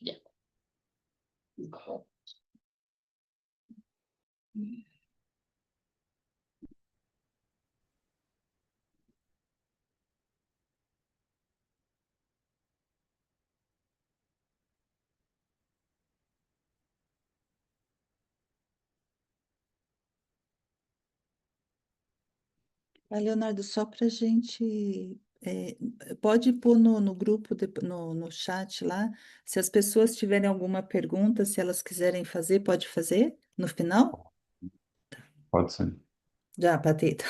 Ya. Ah, Leonardo, só para a gente. Pode pôr no grupo, no chat lá, se as pessoas tiverem alguma pergunta, se elas quiserem fazer, pode fazer no final? Pode ser. Já, Pateta.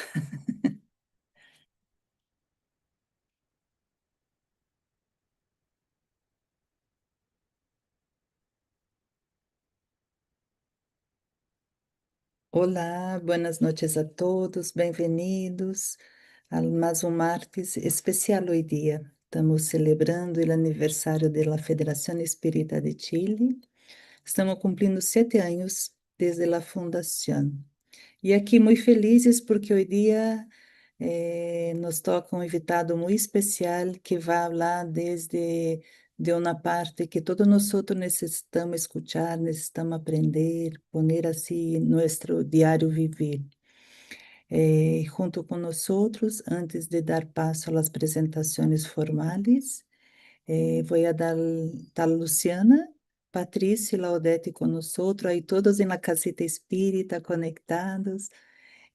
Olá, buenas noches a todos, bem-vindos a mais um martes especial hoje dia. Estamos celebrando o aniversário da Federação Espírita de Chile. Estamos cumprindo 7 anos desde a fundação. E aqui muito felizes porque hoje dia nos toca um invitado muito especial que vai falar desde de uma parte que todos nós necessitamos escutar, necessitamos aprender, poner assim nosso diário vivir. Junto com nós, antes de dar passo às apresentações formais, vou dar a Luciana, Patrícia e Laudete com nós, aí todos na casita espírita conectados.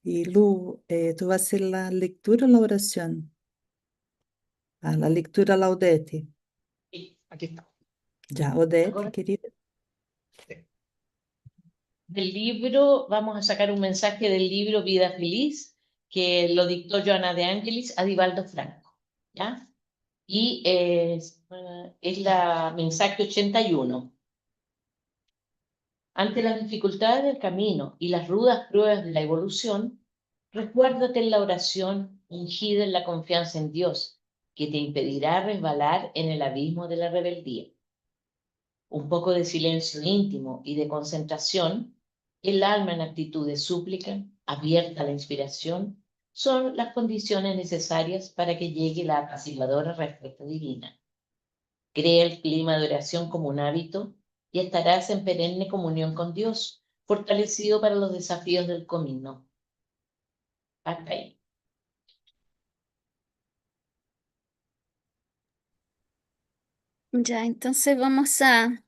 Y Lu, tú vas a hacer la lectura o la oración. Ah, la lectura Laudete. Sí, aquí está. Ya, Odete, Ahora, querida. del libro, vamos a sacar un mensaje del libro Vida Feliz, que lo dictó Joana de Angelis a Divaldo Franco, ¿ya? Y es la mensaje 81. Ante las dificultades del camino y las rudas pruebas de la evolución, recuérdate en la oración ungida en la confianza en Dios, que te impedirá resbalar en el abismo de la rebeldía. Un poco de silencio íntimo y de concentración, el alma en actitud de súplica, abierta a la inspiración, son las condiciones necesarias para que llegue la apaciguadora respuesta divina. Crea el clima de oración como un hábito y estarás en perenne comunión con Dios, fortalecido para los desafíos del camino. Hasta ahí. Ya, entonces vamos a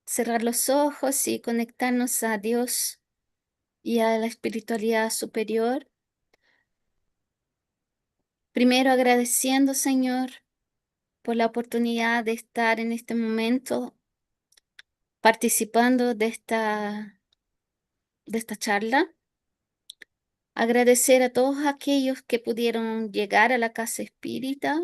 cerrar los ojos y conectarnos a Dios y a la espiritualidad superior. Primero agradeciendo, Señor, por la oportunidad de estar en este momento participando de esta charla. Agradecer a todos aquellos que pudieron llegar a la casa espírita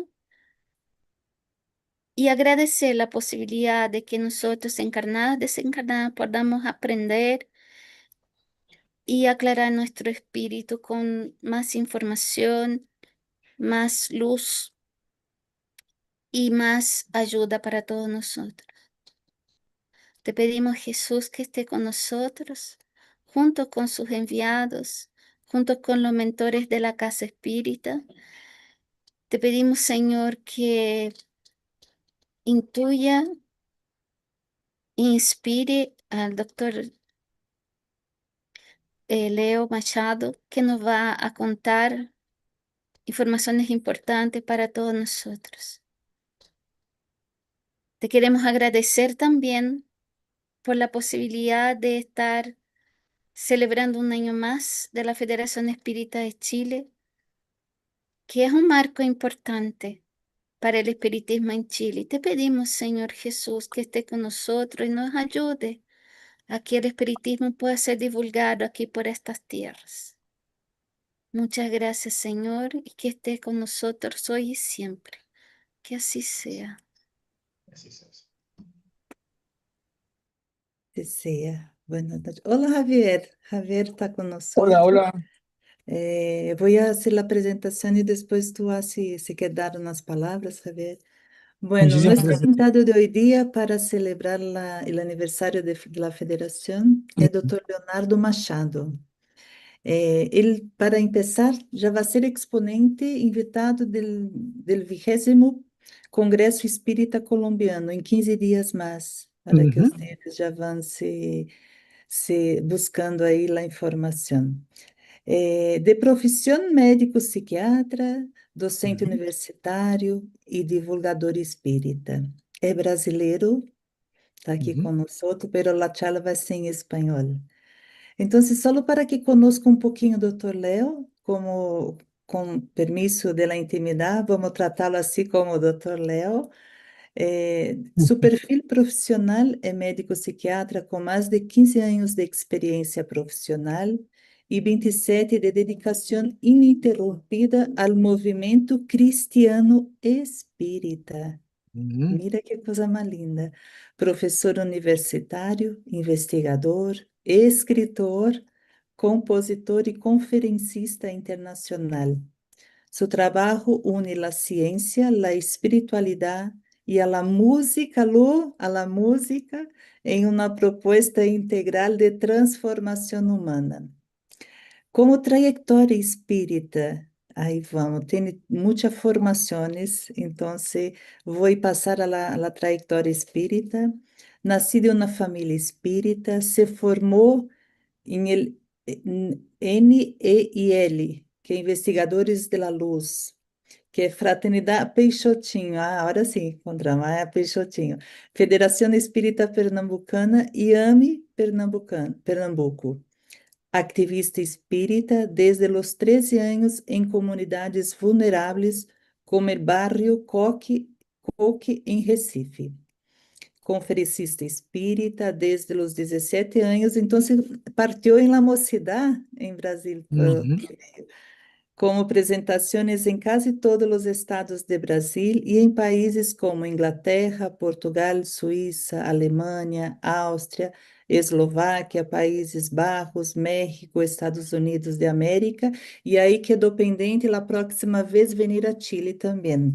y agradecer la posibilidad de que nosotros, encarnadas, desencarnadas, podamos aprender y aclarar nuestro espíritu con más información, más luz y más ayuda para todos nosotros. Te pedimos, Jesús, que esté con nosotros, junto con sus enviados, junto con los mentores de la casa espírita. Te pedimos, Señor, que intuya, inspire al doctor Leo Machado, que nos va a contar informaciones importantes para todos nosotros. Te queremos agradecer también por la posibilidad de estar celebrando un año más de la Federación Espírita de Chile, que es un marco importante para el espiritismo en Chile. Y te pedimos, Señor Jesús, que esté con nosotros y nos ayude a que el espiritismo pueda ser divulgado aquí por estas tierras. Muchas gracias, Señor, y que esté con nosotros hoy y siempre. Que así sea. Así es. Que sea. Buenas noches. Hola, Javier. Javier está con nosotros. Hola, hola. Voy a hacer la presentación y después tú haces, si quedan unas palabras, Javier. Bueno, Muchísimas nuestro gracias. invitado de hoy día para celebrar el aniversario de la Federación es el doctor Leonardo Machado. Para empezar, já vai ser exponente invitado del 20º Congresso Espírita Colombiano, em 15 dias mais, para que Ujú, vocês já vão se buscando aí a informação. De profissão médico psiquiatra, docente ujú, universitário e divulgador espírita. É brasileiro, está aqui ujú, conosco, pero la charla vai ser em espanhol. Então, só para que conozca um pouquinho o Dr. Leo, como com permisso da intimidade, vamos tratá-lo assim como o Dr. Leo. Su ujú, perfil profissional é médico psiquiatra com mais de 15 anos de experiência profissional e 27 de dedicação ininterrompida ao movimento cristiano espírita. ujú, Mira que coisa mais linda. Professor universitário, investigador, escritor, compositor e conferencista internacional. Su trabajo une la ciencia, la espiritualidad y a la música, en una propuesta integral de transformación humana. Como trayectória espírita, aí vamos, tem muitas formações, então vou passar a trajetória espírita. Nascido em uma família espírita, se formou em NEIL, que é Investigadores de la Luz, que é Fraternidade Peixotinho, agora sim, encontramos, é Peixotinho, Federação Espírita Pernambucana e AME Pernambuco. Activista espírita desde os 13 anos em comunidades vulneráveis, como o bairro Coque, em Recife. Conferencista espírita desde os 17 anos, então partiu em la mocidade em Brasil, ujú, com apresentações em quase todos os estados de Brasil e em países como Inglaterra, Portugal, Suíça, Alemanha, Áustria, Eslováquia, Países Baixos, México, Estados Unidos de América, e aí quedou pendente a próxima vez vir a Chile também.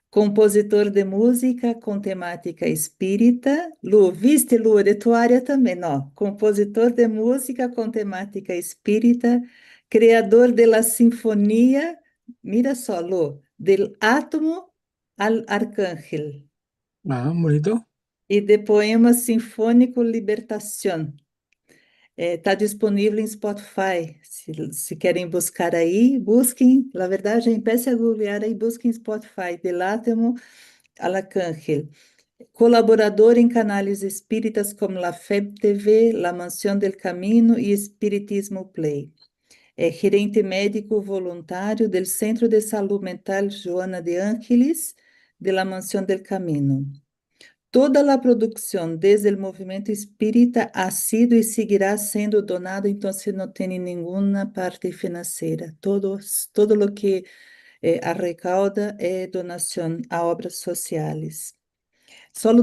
Compositor de música com temática espírita. Lu, viste, Lu, de tua área também, não? Compositor de música com temática espírita, criador de la sinfonia, mira só, Lu, del átomo al arcángel, ah, bonito. e de poema sinfônico Libertação. Está disponível em Spotify. Se querem buscar aí, busquem. Na verdade, empece a googlear aí, busquem Spotify, del átomo al arcángel. Colaborador em canais espíritas como La FEB TV, La Mansión del Camino e Espiritismo Play. É gerente médico voluntário do Centro de Saúde Mental Joana de Ángeles, de La Mansión del Camino. Toda a produção desde o movimento espírita ha sido e seguirá sendo donado, então não tem nenhuma parte financeira. Todo o que arrecauda é donação a obras sociais. Só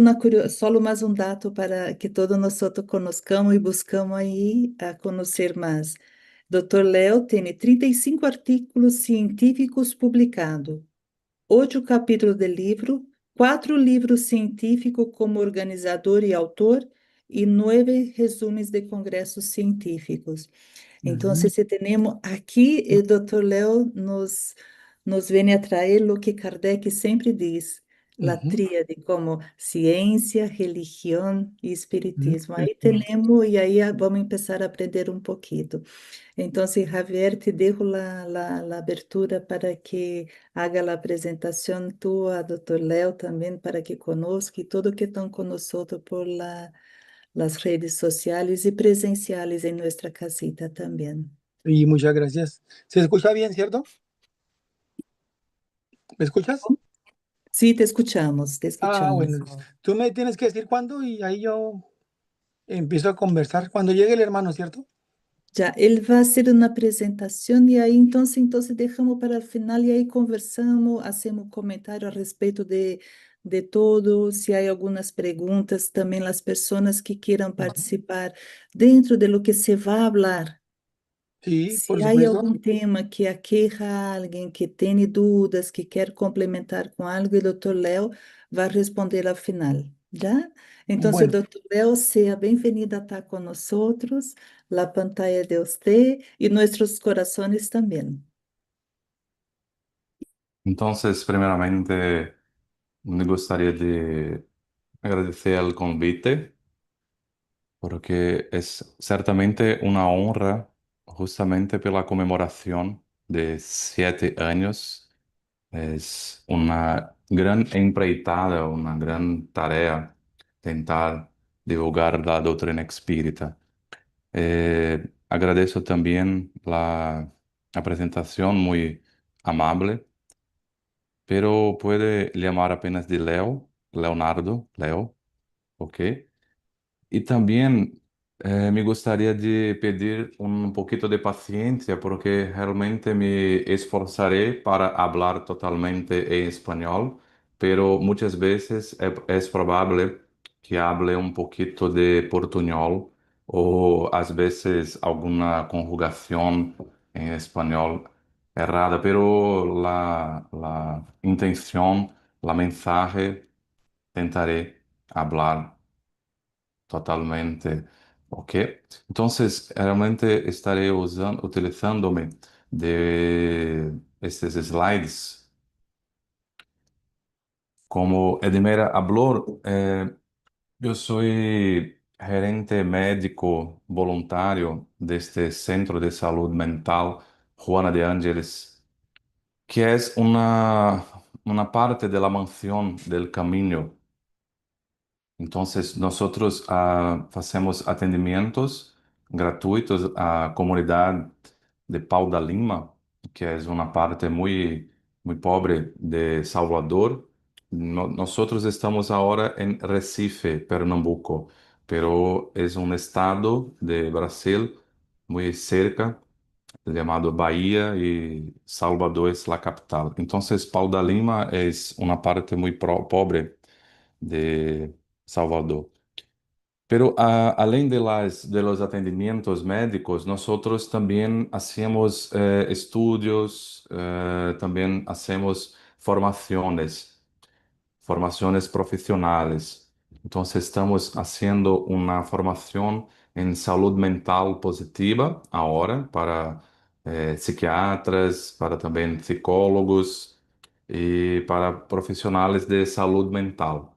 mais um dado para que todos nós conozcamos e buscamos aí a conhecer mais. Dr. Leo tem 35 artigos científicos publicados, 8 capítulos de livro, 4 livros científicos como organizador e autor e 9 resumos de congressos científicos. Então, Ujú, se temos aqui, o Dr. Leo nos vem a trazer o que Kardec sempre diz, a ujú, tríade, como ciência, religião e ujú, espiritismo. Aí temos, e aí vamos começar a aprender um pouquinho. Então, Javier, te dejo a abertura para que haga a apresentação tua, Dr. Leo, também, para que conozca e todo que estão conosco por las redes sociales y presenciales en nuestra casita también. y muchas gracias. ¿Se escucha bien, cierto? ¿Me escuchas? Sí, te escuchamos, te Ah, bueno, escuchamos. listo. Tú me tienes que decir cuándo y ahí yo empiezo a conversar. Cuando llegue el hermano, ¿cierto? Já, ele vai fazer uma apresentação e aí então deixamos para o final e aí conversamos, hacemos comentário a respeito de todo, se há algumas perguntas, também as pessoas que queiram participar dentro de lo que se vai falar. Sí, Se por há supuesto. algum tema que aqueja alguém, que tem dúvidas, que quer complementar com algo, o Dr. Léo vai responder ao final, já? Então, Bueno, Dr. Léo, seja bem-vindo a estar com nós, a pantalla de você e nossos corações também. Entonces, primeramente, me gustaría de agradecer el convite, porque es ciertamente una honra justamente por la conmemoración de 7 años. Es una gran empreitada, una gran tarea tentar divulgar la doctrina espírita. Agradezco también la presentación muy amable, pero puede llamar apenas de Leo, Leonardo, Leo, ¿ok? Y también me gustaría de pedir un poquito de paciencia porque realmente me esforzaré para hablar totalmente en español, pero muchas veces es probable que hable un poquito de portuñol o a veces alguna conjugación en español errada, pero la intención, la mensaje, tentaré hablar totalmente, ¿ok? Entonces, realmente estaré utilizándome de estos slides. Como Edmera habló, yo soy gerente médico voluntario de este Centro de Salud Mental Juana de Ángeles, que es una parte de la mansión del Camino. Entonces, nosotros hacemos atendimientos gratuitos a comunidad de Pau da Lima, que es una parte muy pobre de Salvador. Nosotros estamos ahora en Recife, Pernambuco, pero es un estado de Brasil muy cerca, llamado Bahía, y Salvador es la capital. Entonces, Pau da Lima es una parte muy pobre de Salvador. Pero além de los atendimientos médicos, nosotros también hacemos estudios, también hacemos formaciones profesionales. Entonces estamos haciendo una formación en salud mental positiva ahora para psiquiatras, para también psicólogos y para profesionales de salud mental.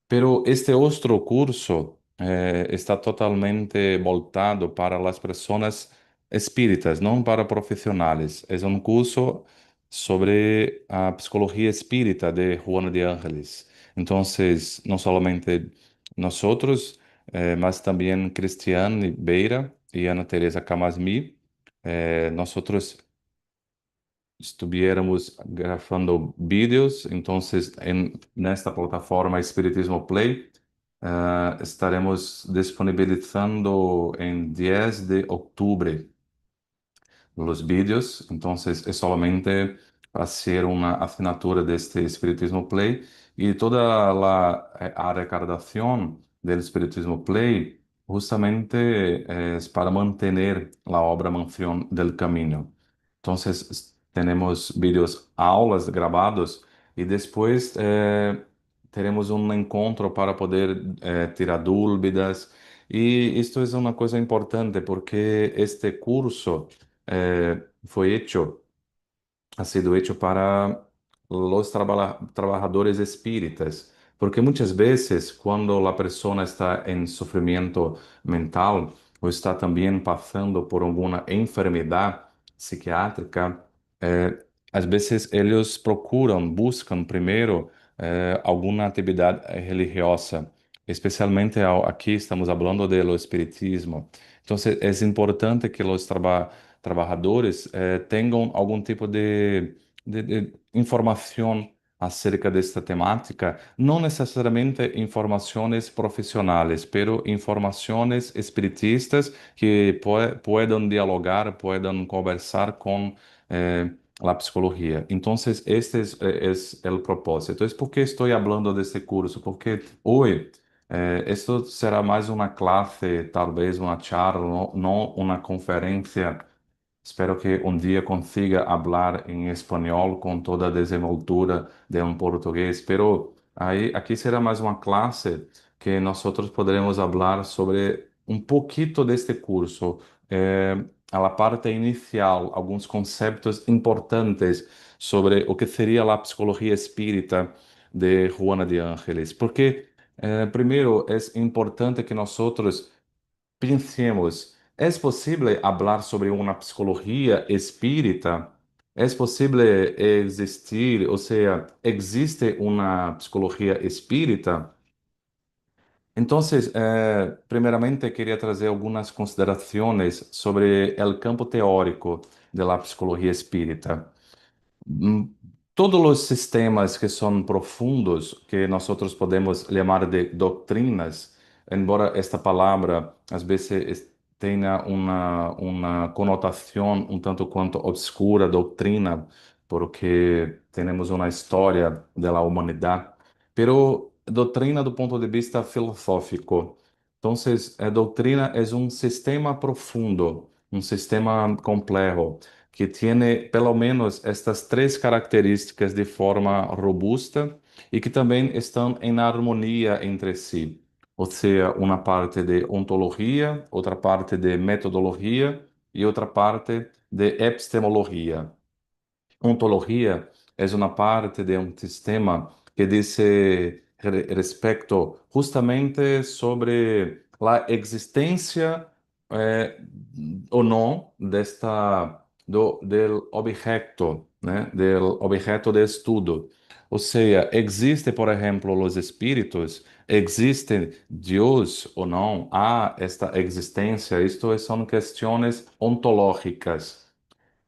Pero este otro curso está totalmente voltado para las personas espíritas, no para profesionales. Es un curso sobre psicología espírita de Juana de Ángeles. Entonces, no solamente nosotros, mas también Cristiane Beira y Ana Teresa Camasmi, nosotros estuviéramos grabando vídeos, entonces en esta plataforma Espiritismo Play estaremos disponibilizando en 10 de octubre los vídeos, entonces es solamente hacer una asignatura de este Espiritismo Play y toda la recaudación del Espiritismo Play justamente es para mantener la obra Mansión del Camino. Entonces tenemos vídeos, aulas grabados y después teremos un encuentro para poder tirar dúvidas. Y esto es una cosa importante porque este curso fue hecho, ha sido hecho para los trabajadores espíritas, porque muchas veces cuando la persona está en sufrimiento mental o está también pasando por alguna enfermedad psiquiátrica, às vezes ellos procuran, buscan primero alguna actividad religiosa, especialmente aquí estamos hablando de lo espiritismo. Entonces es importante que los trabajadores tenham algum tipo de informação acerca desta temática, não necessariamente informações profissionais, pero informações espiritistas que puedan dialogar, puedan conversar com a psicologia. Então, este é o propósito. Então, por que estou falando deste curso? Porque hoje esto será mais uma classe, talvez uma charla, não uma conferência. Espero que um dia consiga falar em espanhol com toda a desenvoltura de um português, pero aí aqui será mais uma classe que nós poderemos falar sobre um pouquito deste curso, a la parte inicial, alguns conceitos importantes sobre o que seria a psicologia espírita, de Juana de Ángeles, porque primero es importante que nosotros pensemos, ¿es posible hablar sobre una psicología espírita? ¿Es posible existir, o sea, existe una psicología espírita? Entonces, primeramente quería trazer algunas consideraciones sobre el campo teórico de la psicología espírita. Mm, Todos los sistemas que son profundos, que nosotros podemos llamar de doctrinas, embora esta palabra às vezes tenha uma conotação um tanto quanto obscura, doutrina, porque temos uma história da humanidade, pero doutrina do ponto de vista filosófico. Então, a doutrina é um sistema profundo, um sistema complexo que tiene pelo menos estas três características de forma robusta e que também estão em harmonia entre si. Ou seja, uma parte de ontologia, outra parte de metodologia e outra parte de epistemologia. Ontologia é uma parte de um sistema que diz respeito justamente sobre a existência ou não del objeto, né, del objeto de estudo. Ou seja, existe, por exemplo, os espíritos, existe Deus ou não, há esta existência, isto são questões ontológicas.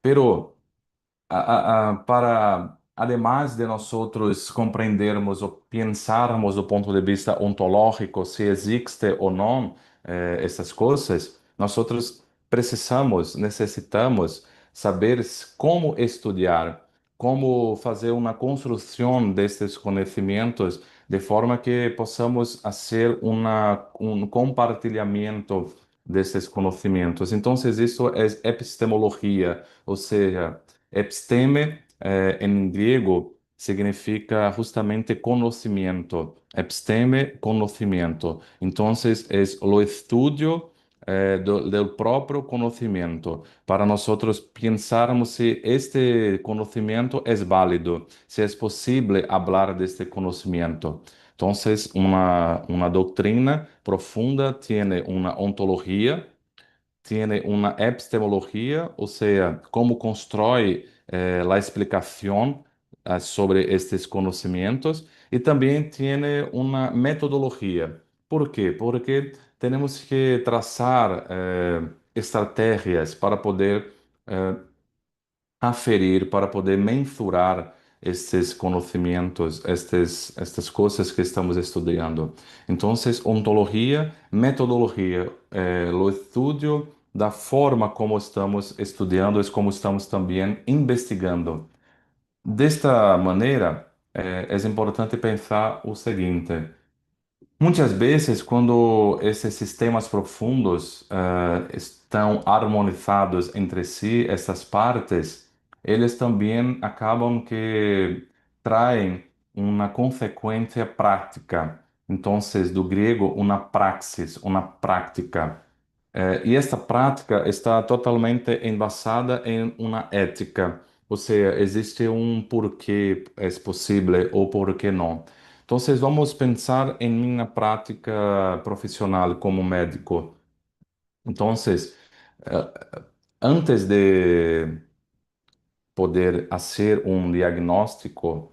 Pero para, además de nós outros compreendermos ou pensarmos do ponto de vista ontológico se existe ou não essas coisas, nós outros necessitamos saber como estudar, como fazer uma construção destes conhecimentos de forma que possamos fazer um compartilhamento desses conhecimentos. Então, isso é epistemologia, ou seja, episteme, em grego, significa justamente conhecimento. Episteme, conhecimento. Então, é o estudo do próprio conhecimento, para nós pensarmos se este conhecimento é válido, se é possível falar deste conhecimento. Então, uma doutrina profunda tem uma ontologia, tiene una epistemología, o sea, cómo constrói la explicación sobre estos conocimientos, y también tiene una metodología. ¿Por qué? Porque tenemos que trazar estrategias para poder aferir, para poder mensurar estes conhecimentos, estas coisas que estamos estudando. Então, ontologia, metodologia, o estudo da forma como estamos estudando, é como estamos também investigando. Desta maneira, é importante pensar o seguinte: muitas vezes, quando esses sistemas profundos estão harmonizados entre si, essas partes, eles também acabam que traem uma consequência prática. Então, do grego, uma praxis, uma prática. E esta prática está totalmente embasada em uma ética, ou seja, existe um porquê é possível ou porquê não. Então, vamos pensar em minha prática profissional como médico. Então, antes de poder fazer um diagnóstico,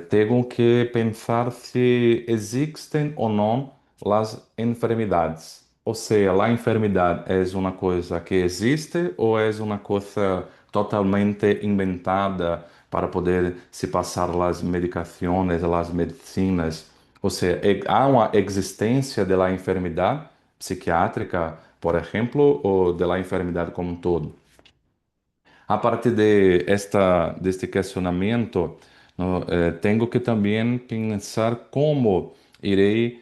tenho que pensar se existem ou não as enfermidades. Ou seja, a enfermidade é uma coisa que existe ou é uma coisa totalmente inventada para poder se passar as medicações, as medicinas. Ou seja, há uma existência da enfermidade psiquiátrica, por exemplo, ou da enfermidade como um todo. A partir deste questionamento, no, tenho que também pensar como irei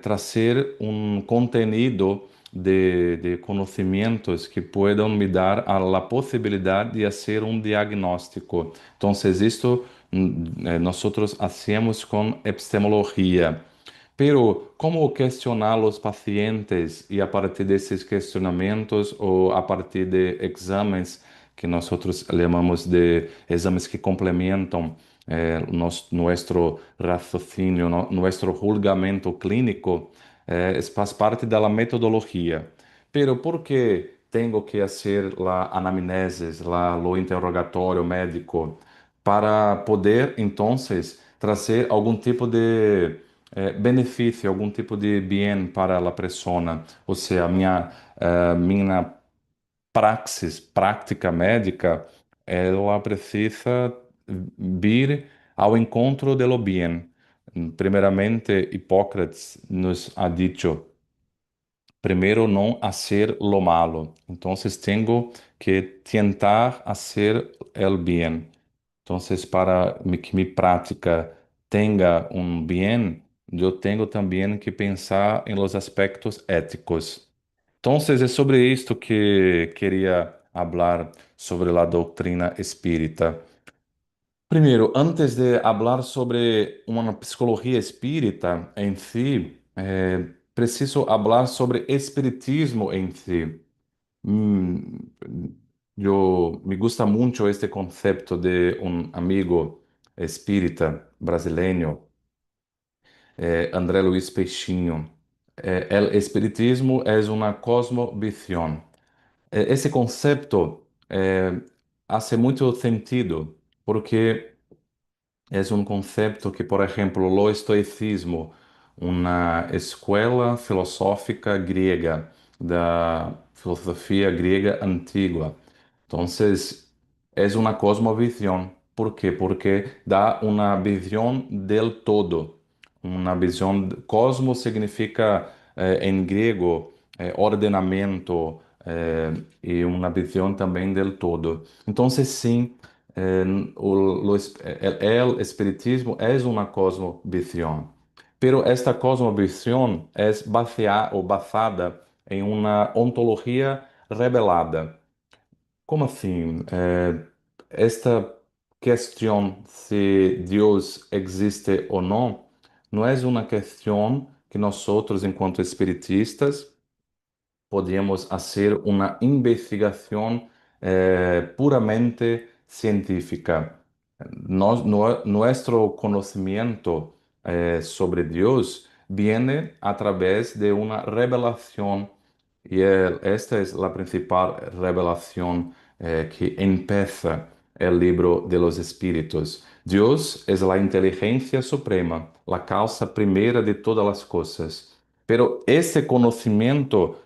trazer um conteúdo de conhecimentos que possam me dar a possibilidade de fazer um diagnóstico. Então, isto nós hacemos com epistemologia. Pero, como questionar os pacientes e a partir desses questionamentos ou a partir de exames que nós outros chamamos de exames que complementam nuestro raciocínio, nuestro julgamento clínico, faz parte da metodologia. Pero por que tenho que fazer a anamnese, o interrogatório médico, para poder, então, trazer algum tipo de benefício, algum tipo de bem para a pessoa? Ou seja, minha prática médica, ela precisa vir ao encontro do bem. Primeiramente, Hipócrates nos ha dicho, primeiro não hacer lo malo. Então, tenho que tentar hacer el bien. Então, para que minha prática tenha um bem, eu tenho também que pensar em los aspectos éticos. Então, é sobre isto que queria falar sobre a doutrina espírita. Primeiro, antes de falar sobre uma psicologia espírita em si, preciso falar sobre espiritismo em si. Hum, me gusta muito este conceito de um amigo espírita brasileiro, André Luiz Peixinho. El espiritismo es una cosmovisión. Esse conceito hace muito sentido, porque é um conceito que, por exemplo, o estoicismo, uma escola filosófica grega, da filosofia grega antiga. Então, é uma cosmovisão. Por quê? Porque dá uma visão del todo. Uma visão. Cosmo significa, em grego, ordenamento, e uma visão também del todo. Então, sim. El espiritismo es una cosmovisión, pero esta cosmovisión es basada en una ontología revelada. ¿Cómo assim? Esta questão se Deus existe ou não é uma questão que nós outros, enquanto espiritistas, podíamos fazer uma investigação puramente científica. Nuestro conocimiento sobre Dios viene a través de una revelación, y esta es la principal revelación que empieza el libro de los Espíritus. Dios es la inteligencia suprema, la causa primera de todas las cosas. Pero ese conocimiento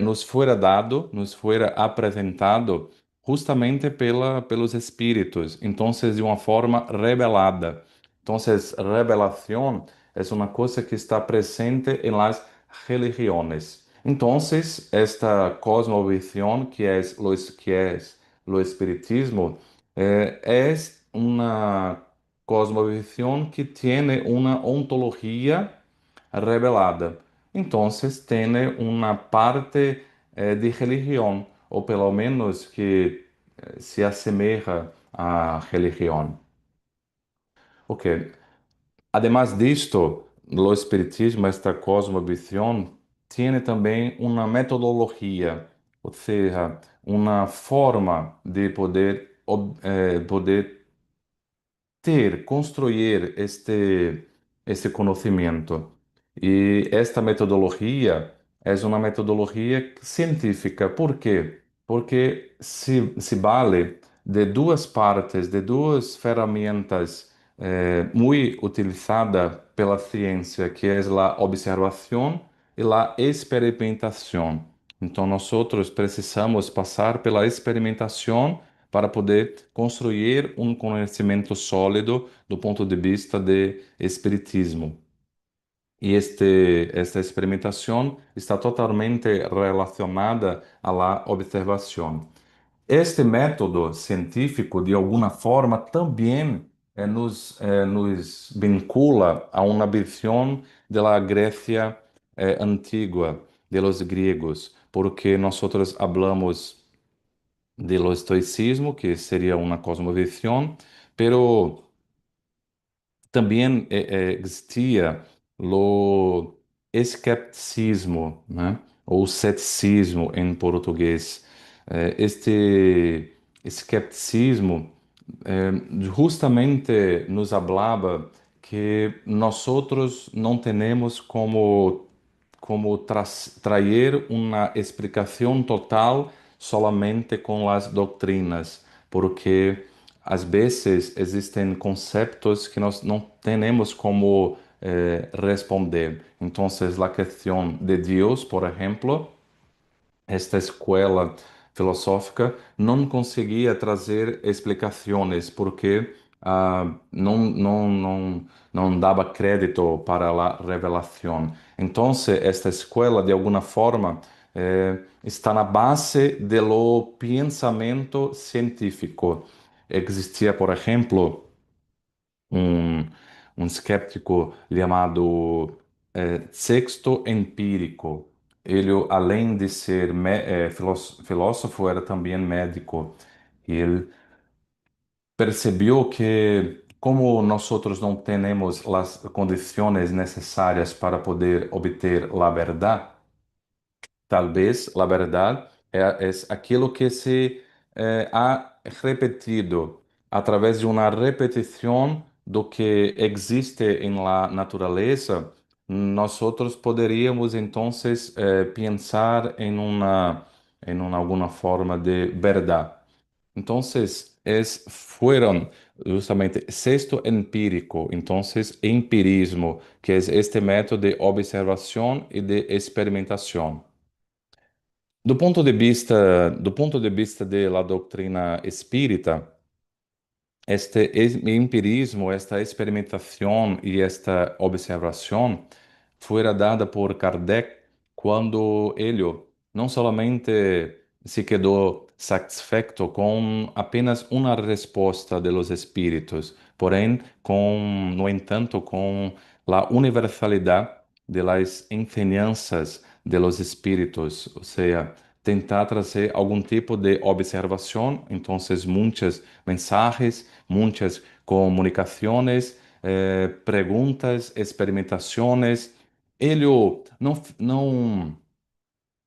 nos fuera dado, nos fuera apresentado justamente pelos espíritos, então de uma forma revelada. Então, revelação é uma coisa que está presente em las religiões. Então, cosmovisão que é o espiritismo é uma cosmovisão que tem uma ontologia revelada. Então, tem uma parte de religião, ou pelo menos que se assemelha à religião. Ok. Además disto, o espiritismo, esta cosmovisão, tem também uma metodologia, ou seja, uma forma de poder construir este conhecimento. E esta metodologia é uma metodologia científica. Por quê? Porque se vale de duas partes, de duas ferramentas muito utilizadas pela ciência, que é a observação e a experimentação. Então, nós outros precisamos passar pela experimentação para poder construir um conhecimento sólido do ponto de vista de espiritismo. E esta experimentação está totalmente relacionada à observação. Este método científico, de alguma forma, também nos vincula a uma visão da Grécia antiga, de los gregos, porque nós falamos do estoicismo, que seria uma cosmovisão, pero também existia o escepticismo, né? Ou ceticismo em português. Este escepticismo justamente nos hablaba que nosotros no tenemos como traer una explicación total solamente con las doctrinas, porque às vezes existem conceptos que nós não temos como responder. Então, a questão de Deus, por exemplo, esta escola filosófica não conseguia trazer explicações porque não dava crédito para a revelação. Então, esta escola, de alguma forma, está na base do pensamento científico. Existia, por exemplo, um, um escéptico chamado Sexto Empírico. Ele, além de ser filósofo, era também médico. E ele percebeu que, como nós não temos as condições necessárias para poder obter a verdade, talvez a verdade é aquilo que se ha repetido através de uma repetição do que existe em la natureza. Nós outros poderíamos então pensar em uma alguma forma de verdade. Então, foram justamente sexto empírico, então empirismo, que é este método de observação e de experimentação. Do ponto de vista da doutrina espírita, este empirismo, esta experimentação e esta observação foi dada por Kardec quando ele não somente se quedou satisfeito com apenas uma resposta de los espíritos, porém, no entanto, com a universalidade de las enseñanzas de los espíritos, ou seja, tentar trazer algum tipo de observação, então, muitas mensagens, muitas comunicações, perguntas, experimentações. Ele não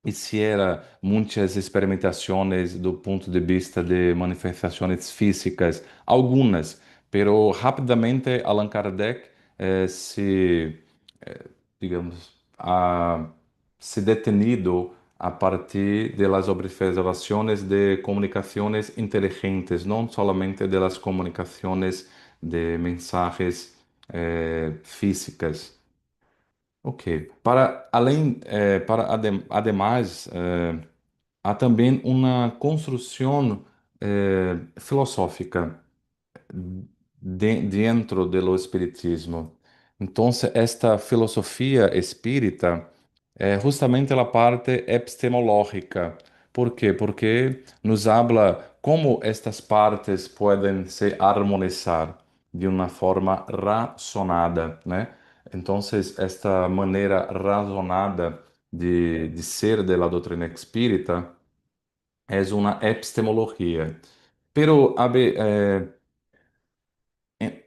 hiciera muitas experimentações do ponto de vista de manifestações físicas, algumas, pero rapidamente Allan Kardec digamos, se detenido a partir de las observaciones de comunicaciones inteligentes, no solamente de las comunicaciones de mensajes físicas. Ok. Además, há também uma construção filosófica dentro do espiritismo. Então, esta filosofia espírita é justamente a parte epistemológica. ¿Por quê? Porque nos habla como estas partes podem se harmonizar de uma forma razonada, né? Então, esta maneira razonada de ser da doutrina espírita é uma epistemologia. Pero,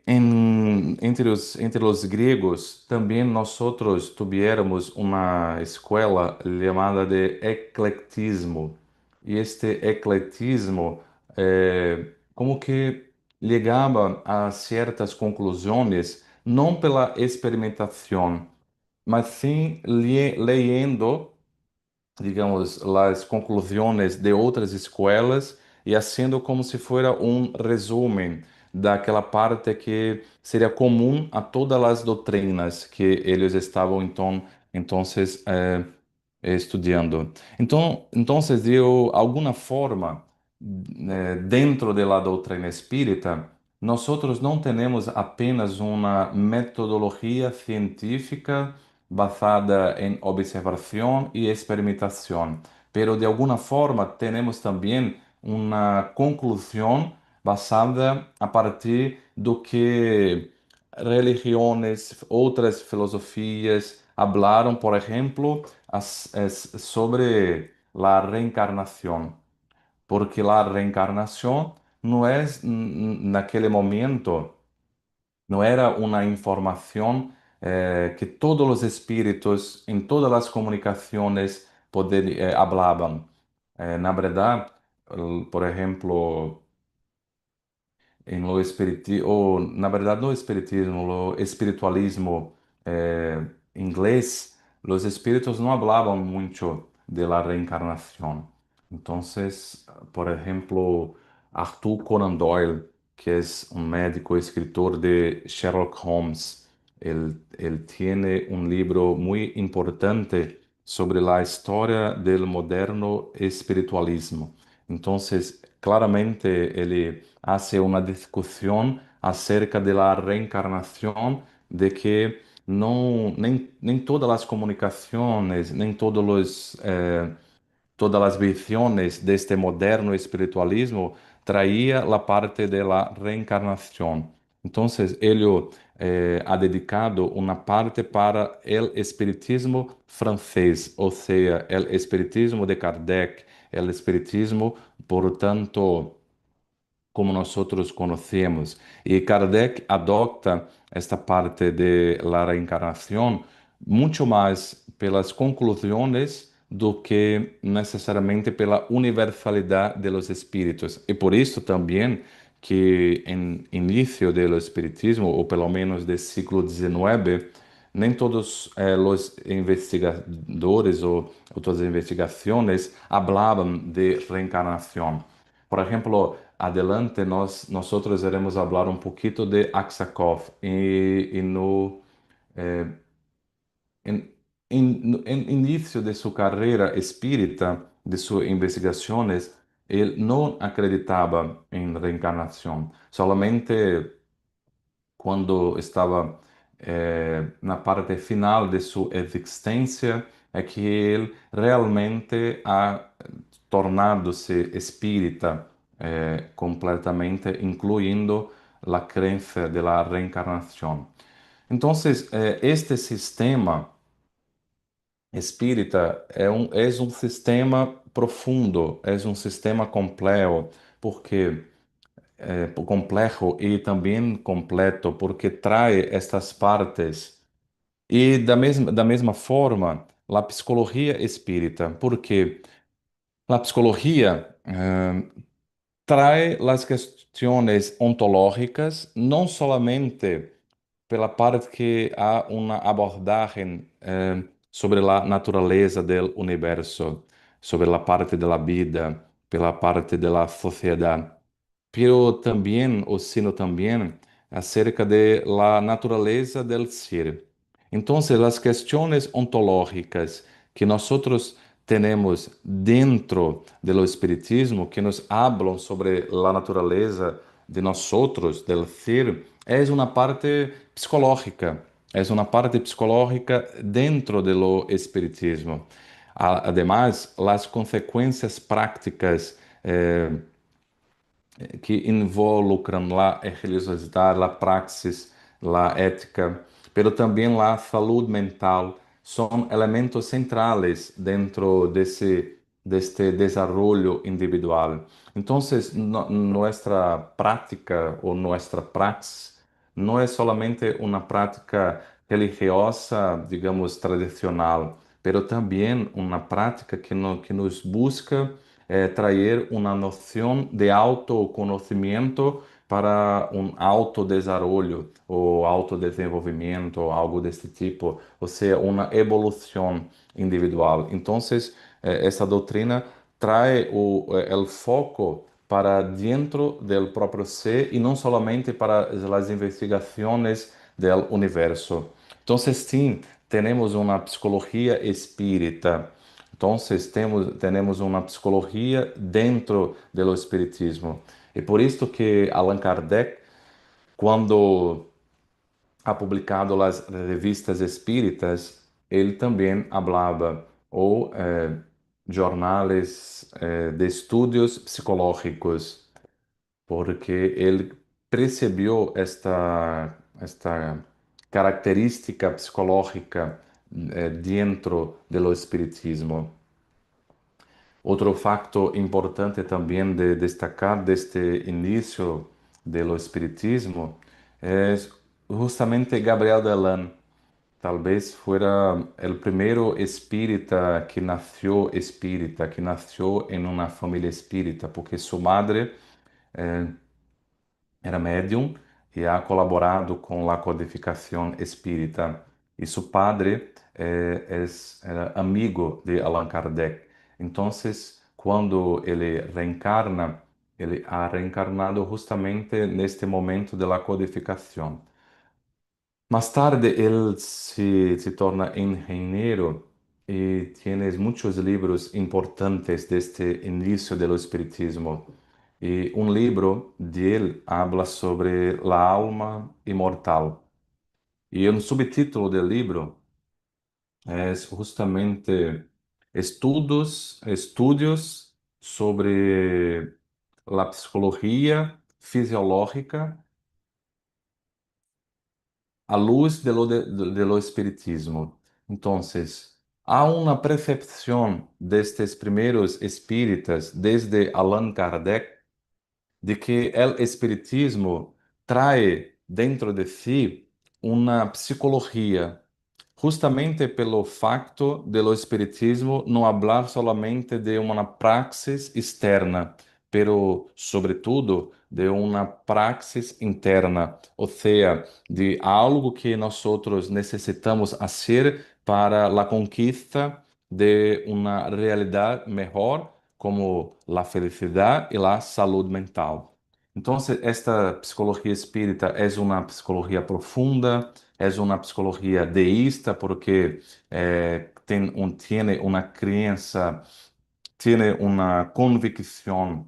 entre os gregos, também nós outros tivemos uma escola chamada de eclectismo. E este eclectismo como que ligava a certas conclusões, não pela experimentação, mas sim lendo, digamos, as conclusões de outras escolas e haciendo como se fosse um resumo daquela parte que seria comum a todas as doutrinas que eles estavam então estudando. Então, de alguma forma, dentro da doutrina espírita, nós outros não temos apenas uma metodologia científica basada em observação e experimentação, pero de alguma forma temos também uma conclusão basada a partir do que religiões, outras filosofias hablaram, por exemplo, sobre a reencarnação, porque a reencarnação não é naquele momento, não era uma informação que todos os espíritos em todas as comunicações hablavam. Na verdade, por exemplo, en lo espiritismo, o na verdad no espiritismo, lo espiritualismo inglés, los espíritus no hablaban mucho de la reencarnación. Entonces, por ejemplo, Arthur Conan Doyle, que es un médico escritor de Sherlock Holmes, él tiene un libro muy importante sobre la historia del moderno espiritualismo. Entonces, claramente él hace una discusión acerca de la reencarnación, de que no, nem todas las comunicaciones, nem todos los, todas las visiones de este moderno espiritualismo traía la parte de la reencarnación. Entonces, él ha dedicado una parte para el espiritismo francés, o sea, el espiritismo de Kardec, el espiritismo, por tanto, como nosotros conocemos. Y Kardec adopta esta parte de la reencarnación mucho más pelas conclusiones do que necesariamente pela universalidad de los espíritus. Y por eso también que en inicio del espiritismo, o pelo menos del siglo XIX, nem todos los investigadores o otras investigaciones hablaban de reencarnación. Por ejemplo, adelante nosotros iremos hablar un poquito de Aksakov y no, eh, en inicio de su carrera espírita, de sus investigaciones, él no acreditaba en reencarnación, solamente quando estava na parte final de sua existência, é que ele realmente ha tornado-se espírita completamente, incluindo a crença de la reencarnação. Então, este sistema espírita é um sistema profundo, é um sistema complexo, porque complejo e também completo, porque trae estas partes. E da mesma forma, a psicologia espírita, porque a psicologia trae las questões ontológicas, não solamente pela parte que há uma abordagem sobre a natureza do universo, sobre a parte da vida, pela parte da sociedade, pero también, o sino también, acerca de la naturaleza del ser. Entonces, las cuestiones ontológicas que nosotros tenemos dentro del espiritismo, que nos hablan sobre la naturaleza de nosotros, del ser, es una parte psicológica. Es una parte psicológica dentro de lo espiritismo. Además, las consecuencias prácticas que involucram a religiosidade, a praxis, a ética, pero também a saúde mental, são elementos centrais dentro deste desenvolvimento individual. Então, nossa prática ou nossa praxis não é solamente uma prática religiosa, digamos, tradicional, pero também uma prática que nos busca trazer uma noção de autoconhecimento para um autodesenvolvimento ou autodesenvolvimento, algo desse tipo, ou seja, uma evolução individual. Então, essa doutrina traz o foco para dentro do próprio ser e não somente para as investigações do universo. Então, sim, temos uma psicologia espírita. Então, temos uma psicologia dentro do espiritismo. E por isso que Allan Kardec, quando ha publicado as revistas espíritas, ele também falava, ou jornais de estudos psicológicos, porque ele percebeu esta característica psicológica dentro do espiritismo. Outro facto importante também de destacar deste início do espiritismo é justamente Gabriel Delan. Talvez fuera o primeiro espírita, que nasceu em uma família espírita, porque sua madre era médium y ha colaborado con la codificación espírita. Y su padre era amigo de Allan Kardec. Entonces, cuando él reencarna, él ha reencarnado justamente en este momento de la codificación. Más tarde, él se torna ingeniero y tiene muchos libros importantes de este inicio del espiritismo. Y un libro de él habla sobre la alma inmortal. Y un subtítulo del libro es justamente estudios sobre la psicología fisiológica à luz de lo espiritismo. Entonces, há uma percepção destes primeiros espíritas, desde Allan Kardec, de que o espiritismo trae dentro de si uma psicologia, justamente pelo facto de lo espiritismo não hablar solamente de uma praxis externa, pero sobretudo de uma praxis interna, ou seja, de algo que nós outros necessitamos fazer para a conquista de uma realidade melhor, como a felicidade e a saúde mental. Então, esta psicologia espírita é uma psicologia profunda, é uma psicologia deísta, porque tiene uma crença, tiene uma convicção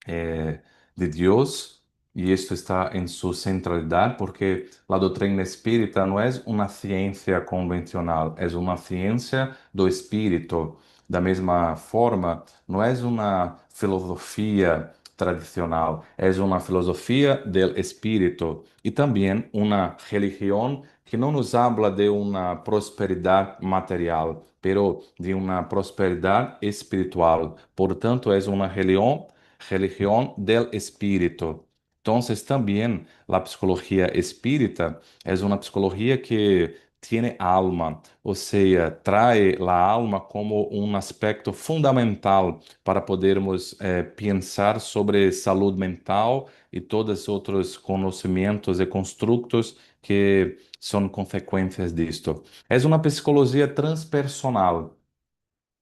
de Deus, e isto está em sua centralidade, porque a doutrina espírita não é uma ciência convencional, é uma ciência do espírito. Da mesma forma, não é uma filosofia tradicional, é uma filosofia do espírito e também uma religião que não nos habla de uma prosperidade material, pero de uma prosperidade espiritual. Portanto, é uma religión del espíritu. Entonces, también la psicología espírita es una psicología que tiene alma, o sea, trae la alma como un aspecto fundamental para podermos pensar sobre salud mental y todos otros conocimientos y constructos que son consecuencias de esto. Es una psicología transpersonal,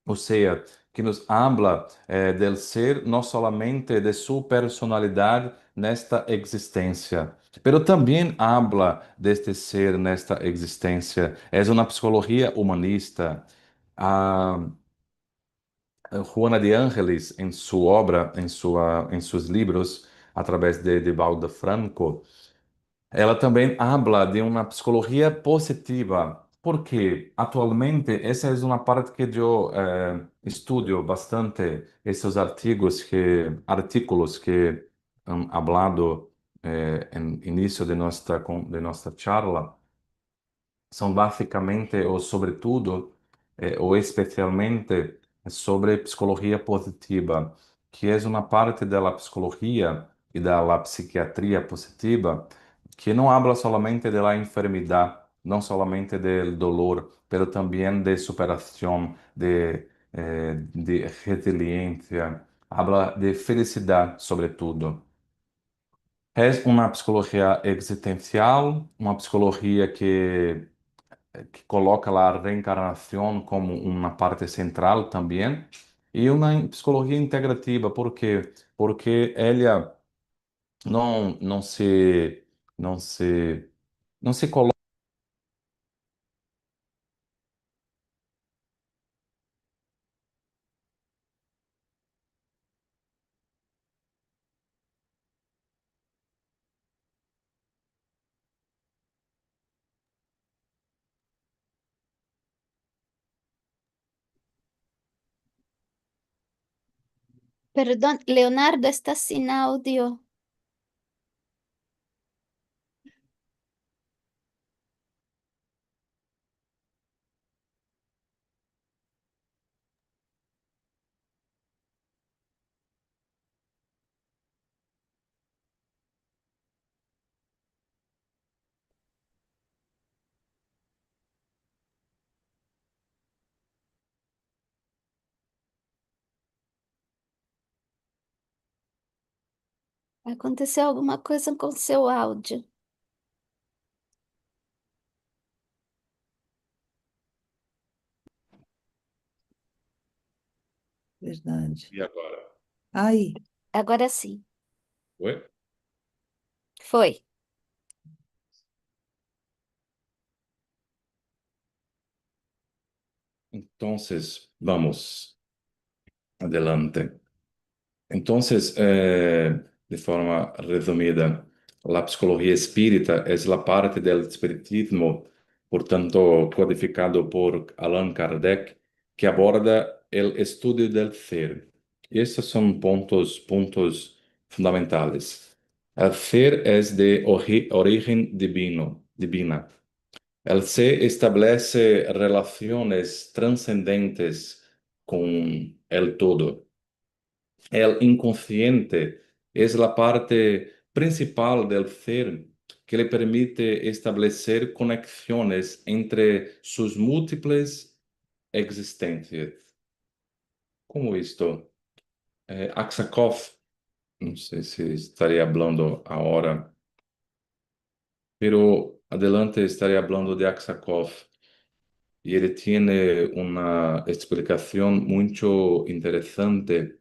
ou seja, que nos habla del ser não solamente de sua personalidade nesta existência, pero também habla deste ser nesta existência. É uma psicologia humanista. A Juana de Ángeles, em sua obra, em seus livros, através de Valda Franco, ela também habla de uma psicologia positiva, porque atualmente essa é uma parte que eu estudo bastante, esses artículos que han hablado no início de nossa charla, são basicamente, ou sobretudo, ou especialmente, sobre psicologia positiva, que é uma parte da psicologia e da psiquiatria positiva que não habla solamente da enfermidade, não solamente do dolor, pero também de superação, de resiliência, habla de felicidade, sobretudo. É uma psicologia existencial, uma psicologia que coloca a reencarnação como uma parte central também, e uma psicologia integrativa, por quê? Porque ela não se não se não se coloca. Perdón, Leonardo, estás sin audio. Aconteceu alguma coisa com seu áudio. Verdade. E agora? Aí, Agora sim. Oi? Foi. Entonces, vamos adelante. Entonces, de forma resumida, la psicología espírita es la parte del espiritismo, por tanto, codificado por Allan Kardec, que aborda el estudio del ser. Y estos son puntos fundamentales. El ser es de origen divina. El ser establece relaciones trascendentes con el todo. El inconsciente es la parte principal del ser que le permite establecer conexiones entre sus múltiples existencias. Como esto? Aksakov, no sé si estaría hablando ahora, pero adelante estaría hablando de Aksakov. Y él tiene una explicación mucho interesante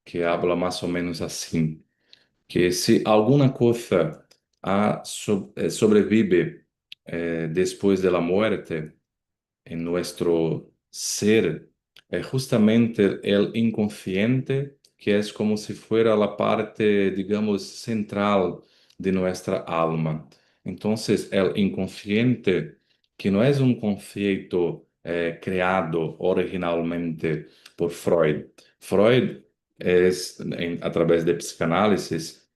que habla más o menos así, que si alguna cosa sobrevive después de la muerte en nuestro ser, es justamente el inconsciente, que es como si fuera la parte, digamos, central de nuestra alma. Entonces, el inconsciente, que no es un concepto creado originalmente por Freud. Freud es, a través de psicanálisis,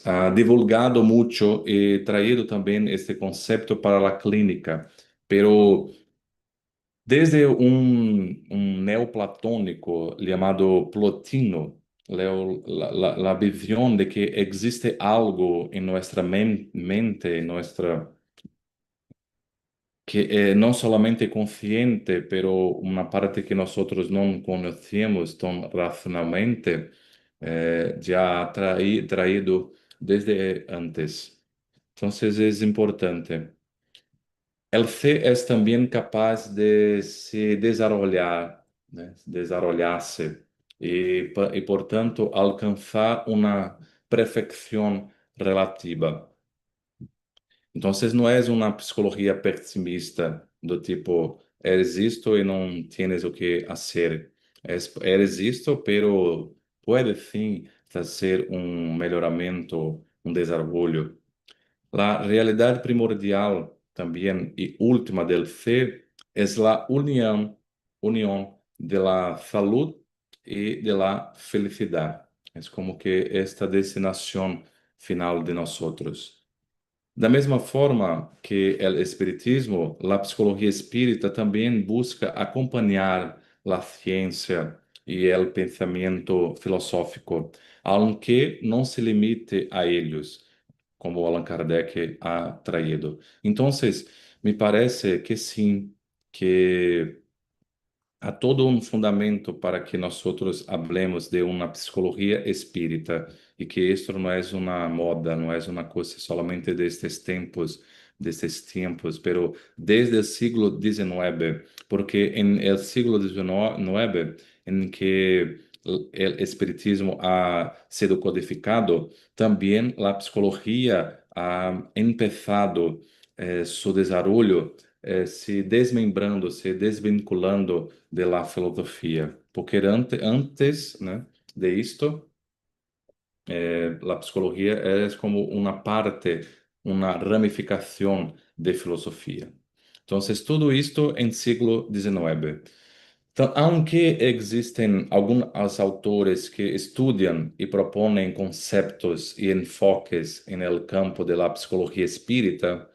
ha divulgado mucho y traído también este concepto para la clínica, pero desde un neoplatónico llamado Plotino, la visión de que existe algo en nuestra mente, en nuestra, que no solamente consciente, pero una parte que nosotros no conocemos tan racionalmente, ya ha traído desde antes. Entonces es importante. El C es también capaz de se desarrollar, ¿no? Desarrollarse y por tanto alcanzar una perfección relativa. Entonces no es una psicología pesimista do tipo, eres esto y no tienes o que hacer. Eres esto, pero puede sí hacer un mejoramiento, un desarrollo. La realidad primordial también y última del ser es la unión de la salud y de la felicidad. Es como que esta destinación final de nosotros. Da mesma forma que el espiritismo, la psicología espírita también busca acompañar la ciencia y el pensamiento filosófico, aunque no se limite a ellos, como Allan Kardec ha traído. Entonces, me parece que sí, que há todo um fundamento para que nós hablemos de uma psicologia espírita e que isto não é uma moda, não é uma coisa somente destes tempos, pero desde o siglo XIX, porque em el siglo XIX, em que o espiritismo ha sido codificado, também a psicologia ha empezado su desarrollo se desmembrando, se desvinculando de la filosofía. Porque antes, né, de esto, la psicología es como una parte, una ramificación de filosofía. Entonces, todo esto en siglo XIX. Aunque existen algunos autores que estudian y proponen conceptos y enfoques en el campo de la psicología espírita,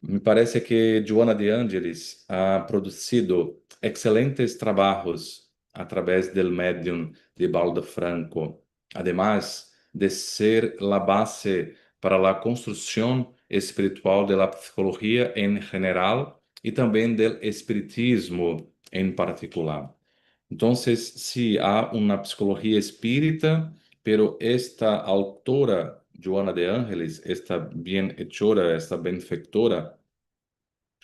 me parece que Joana de Ângeles ha produzido excelentes trabalhos a través del medium de Baldo Franco, además de ser la base para la construcción espiritual de la psicología en general y también del espiritismo en particular. Entonces, si há uma psicologia espírita, pero esta autora, Joana de Ángeles, esta bienhechora, esta benfeitora,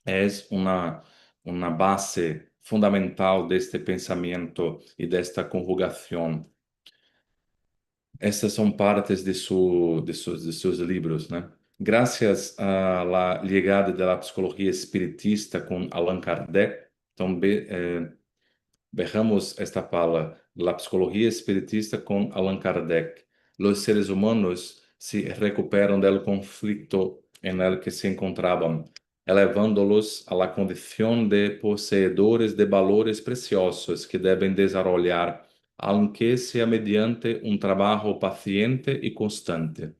es una base fundamental de este pensamiento y de esta conjugación. Estas son partes de sus libros, ¿no? Gracias a la llegada de la psicología espiritista con Allan Kardec, también veamos esta palabra, la psicología espiritista con Allan Kardec. Los seres humanos se recuperan del conflicto en el que se encontraban, elevándolos a la condición de poseedores de valores preciosos que deben desarrollar, aunque sea mediante un trabajo paciente y constante.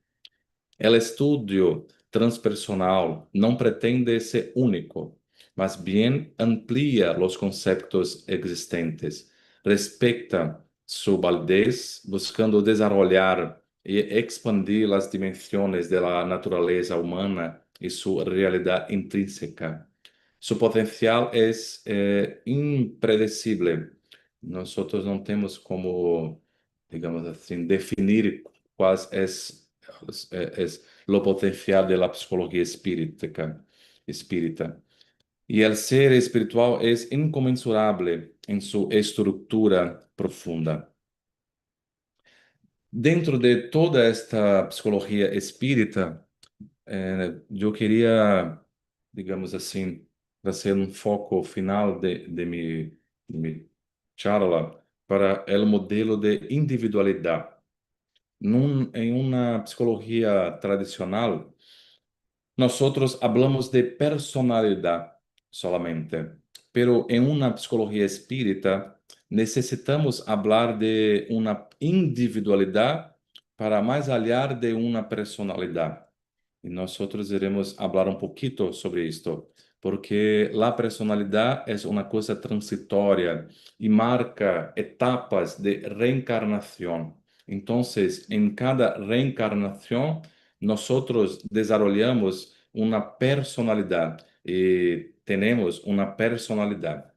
El estudio transpersonal no pretende ser único, más bien amplía los conceptos existentes, respecta su validez, buscando desarrollar y expandir las dimensiones de la naturaleza humana y su realidad intrínseca. Su potencial es impredecible. Nosotros no tenemos como, digamos así, definir cuál es lo potencial de la psicología espírita. Y el ser espiritual es inconmensurable en su estructura profunda. Dentro de toda esta psicología espírita, yo quería, digamos así, hacer un foco final de mi charla para el modelo de individualidad. En una psicología tradicional, nosotros hablamos de personalidad solamente, pero en una psicología espírita necesitamos hablar de una individualidad para más allá de una personalidad. Y nosotros iremos hablar un poquito sobre esto, porque la personalidad es una cosa transitoria y marca etapas de reencarnación. Entonces, en cada reencarnación, nosotros desarrollamos una personalidad y tenemos una personalidad.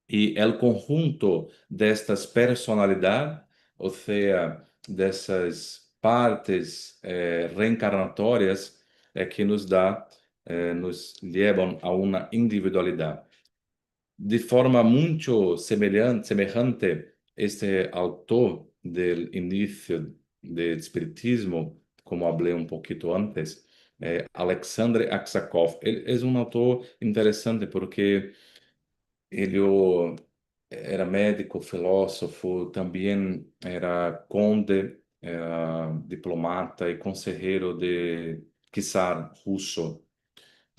Y el conjunto de estas personalidades, o sea, de esas partes reencarnatorias, que nos llevan a una individualidad. De forma muito semejante, este autor del inicio del espiritismo, como hablé un poquito antes, Alexandre Aksakov, él es un autor interesante porque ele era médico, filósofo, também era conde, era diplomata e conselheiro de czar russo.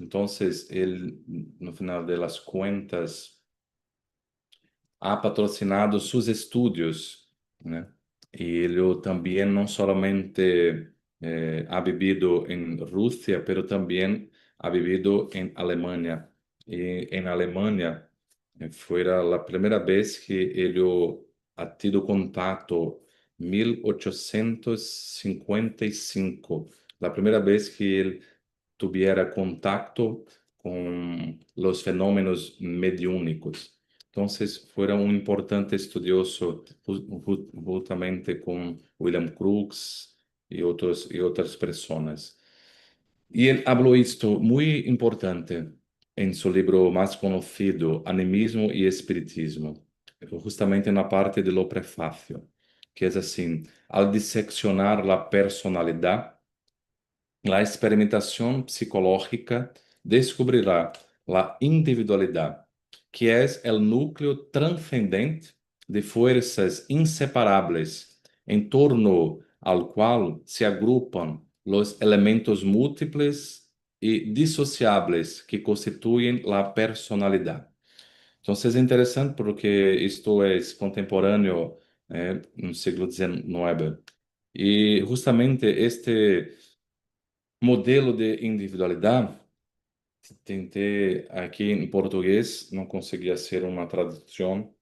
Então, ele, no final das contas, ha patrocinado sus estudios, né? Y él también no solamente ha vivido en Rusia, pero también ha vivido en Alemania. Y en Alemania fue la primera vez que él ha tenido contacto, 1855, la primera vez que él tuviera contacto con los fenómenos mediúnicos. Entonces, fuera un importante estudioso justamente con William Crookes y otras personas. Y él habló esto muy importante en su libro más conocido, Animismo y Espiritismo, justamente en la parte de lo prefacio, que es así: al diseccionar la personalidad, la experimentación psicológica descubrirá la individualidad, que es el núcleo trascendente de fuerzas inseparables en torno al cual se agrupan los elementos múltiples y disociables que constituyen la personalidad. Entonces es interesante porque esto es contemporáneo en el siglo XIX. Y justamente este modelo de individualidad, tentei aqui em português, não consegui fazer uma tradução.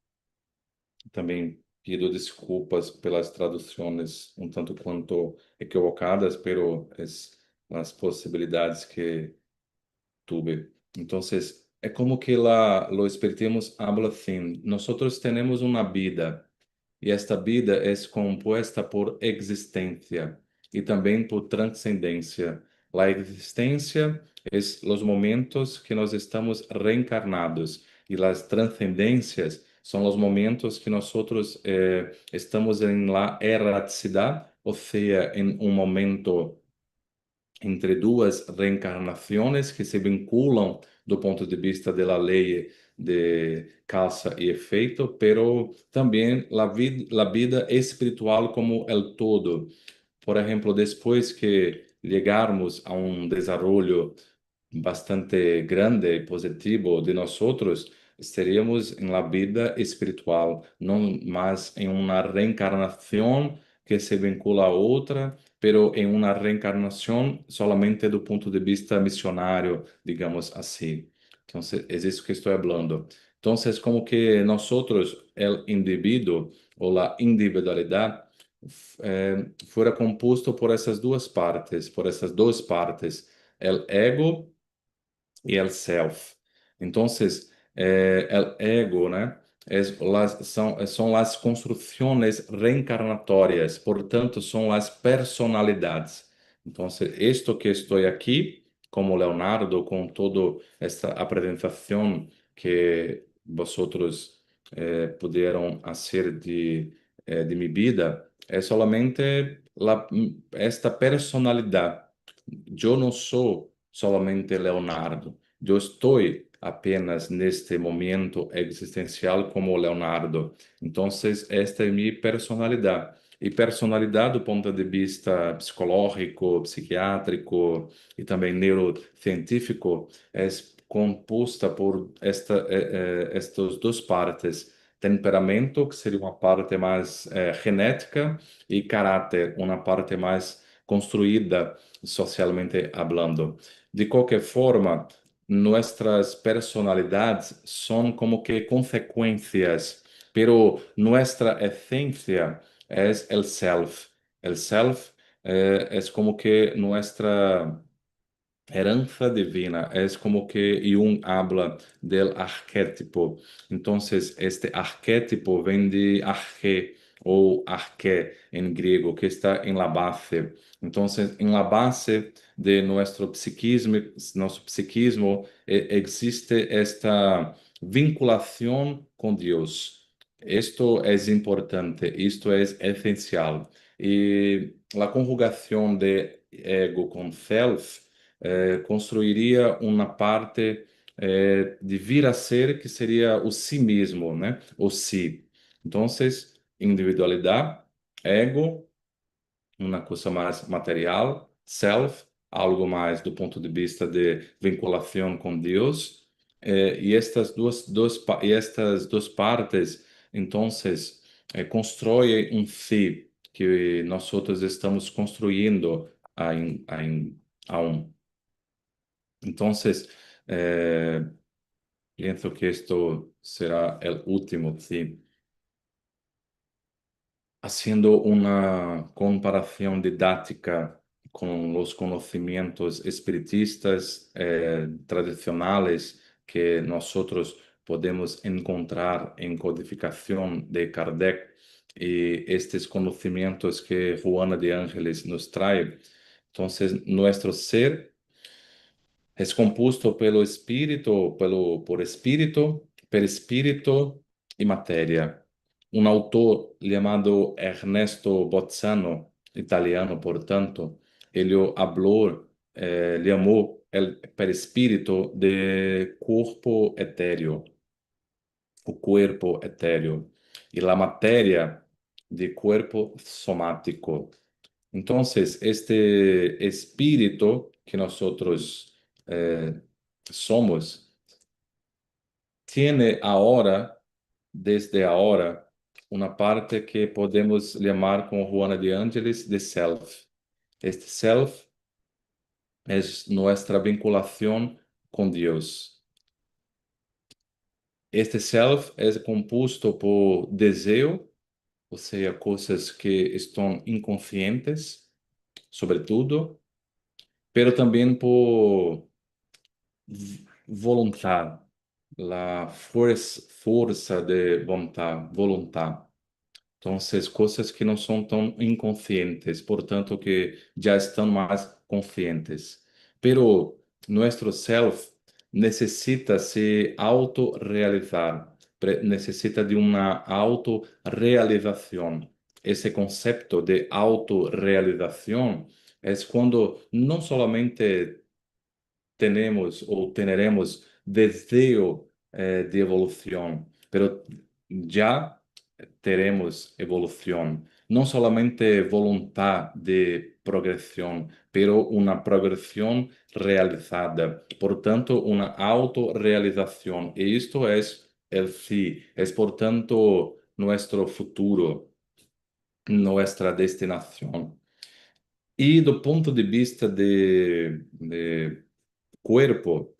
Também pido desculpas pelas traduções um tanto quanto equivocadas, pero es as possibilidades que tuve. Então, é como que o espiritismo habla assim: nós temos uma vida y esta vida es compuesta por existencia y también por trascendencia. La existencia es los momentos que nos estamos reencarnados y las trascendencias son los momentos que nosotros estamos en la erraticidad, o sea, en un momento entre duas reencarnações que se vinculam do ponto de vista da lei de causa e efeito, pero também a vida espiritual como el todo. Por exemplo, depois que chegarmos a um desenvolvimento bastante grande y positivo de nosotros, estaríamos en la vida espiritual, no más en una reencarnación que se vincula a otra, pero en una reencarnación solamente do punto de vista misionario, digamos así. Entonces, es eso que estoy hablando. Entonces, como que nosotros, el individuo o la individualidad, fuera compuesto por essas duas partes, el ego y el self. Entonces, el ego, ¿no? Son las construcciones reencarnatorias, por tanto, son las personalidades. Entonces, esto que estoy aquí, como Leonardo, con toda esta presentación que vosotros pudieron hacer de mi vida, es solamente esta personalidad. Eu não sou solamente Leonardo. Eu estou apenas neste momento existencial como Leonardo. Então, esta é minha personalidade. E personalidade, do ponto de vista psicológico, psiquiátrico e também neurocientífico, é composta por estas duas partes. Temperamento, que seria uma parte mais genética, e caráter, uma parte mais construída socialmente hablando. De qualquer forma, nuestras personalidades son como que consecuencias, pero nuestra esencia es el self. El self es como que nuestra heranza divina, es como que Jung habla del arquetipo. Entonces, este arquetipo viene de arche o arque en griego, que está en la base. Entonces, en la base de nuestro psiquismo existe esta vinculación con Dios. Esto es importante, esto es esencial. Y la conjugación de ego con self construiria uma parte de vir a ser que seria o si mesmo, né? O si. Então, individualidade, ego, uma coisa mais material, self, algo mais do ponto de vista de vinculação com Deus, e estas duas partes, então, constroem um si que nós outros estamos construindo aún. Entonces, pienso que esto será el último, sí. Haciendo una comparación didáctica con los conocimientos espiritistas tradicionales que nosotros podemos encontrar en codificación de Kardec y estos conocimientos que Juana de Ángeles nos trae. Entonces, nuestro ser es compuesto pelo espírito, por espírito, perispírito y materia. Un autor llamado Ernesto Bozzano, italiano por tanto, ele llamó el perispírito de cuerpo etéreo, o cuerpo etéreo, y la materia de cuerpo somático. Entonces, este espíritu que nosotros somos, tiene ahora, desde ahora, una parte que podemos llamar con Juana de Ángeles de self. Este self es nuestra vinculación con Dios. Este self es compuesto por deseo, ou seja, coisas que estão inconscientes, sobretudo, pero também por vontade, a força de vontade, Entonces, cosas que no son tan inconscientes, por tanto que ya están más conscientes. Pero nuestro self necesita se autorrealizar, necesita de una autorrealización. Ese concepto de autorrealización es cuando no solamente tenemos o teneremos deseo de evolución, pero ya teremos evolución. No solamente voluntad de progresión, pero una progresión realizada. Por tanto, una autorrealización. Y esto es el sí, es por tanto nuestro futuro, nuestra destinación. E do ponto de vista de corpo,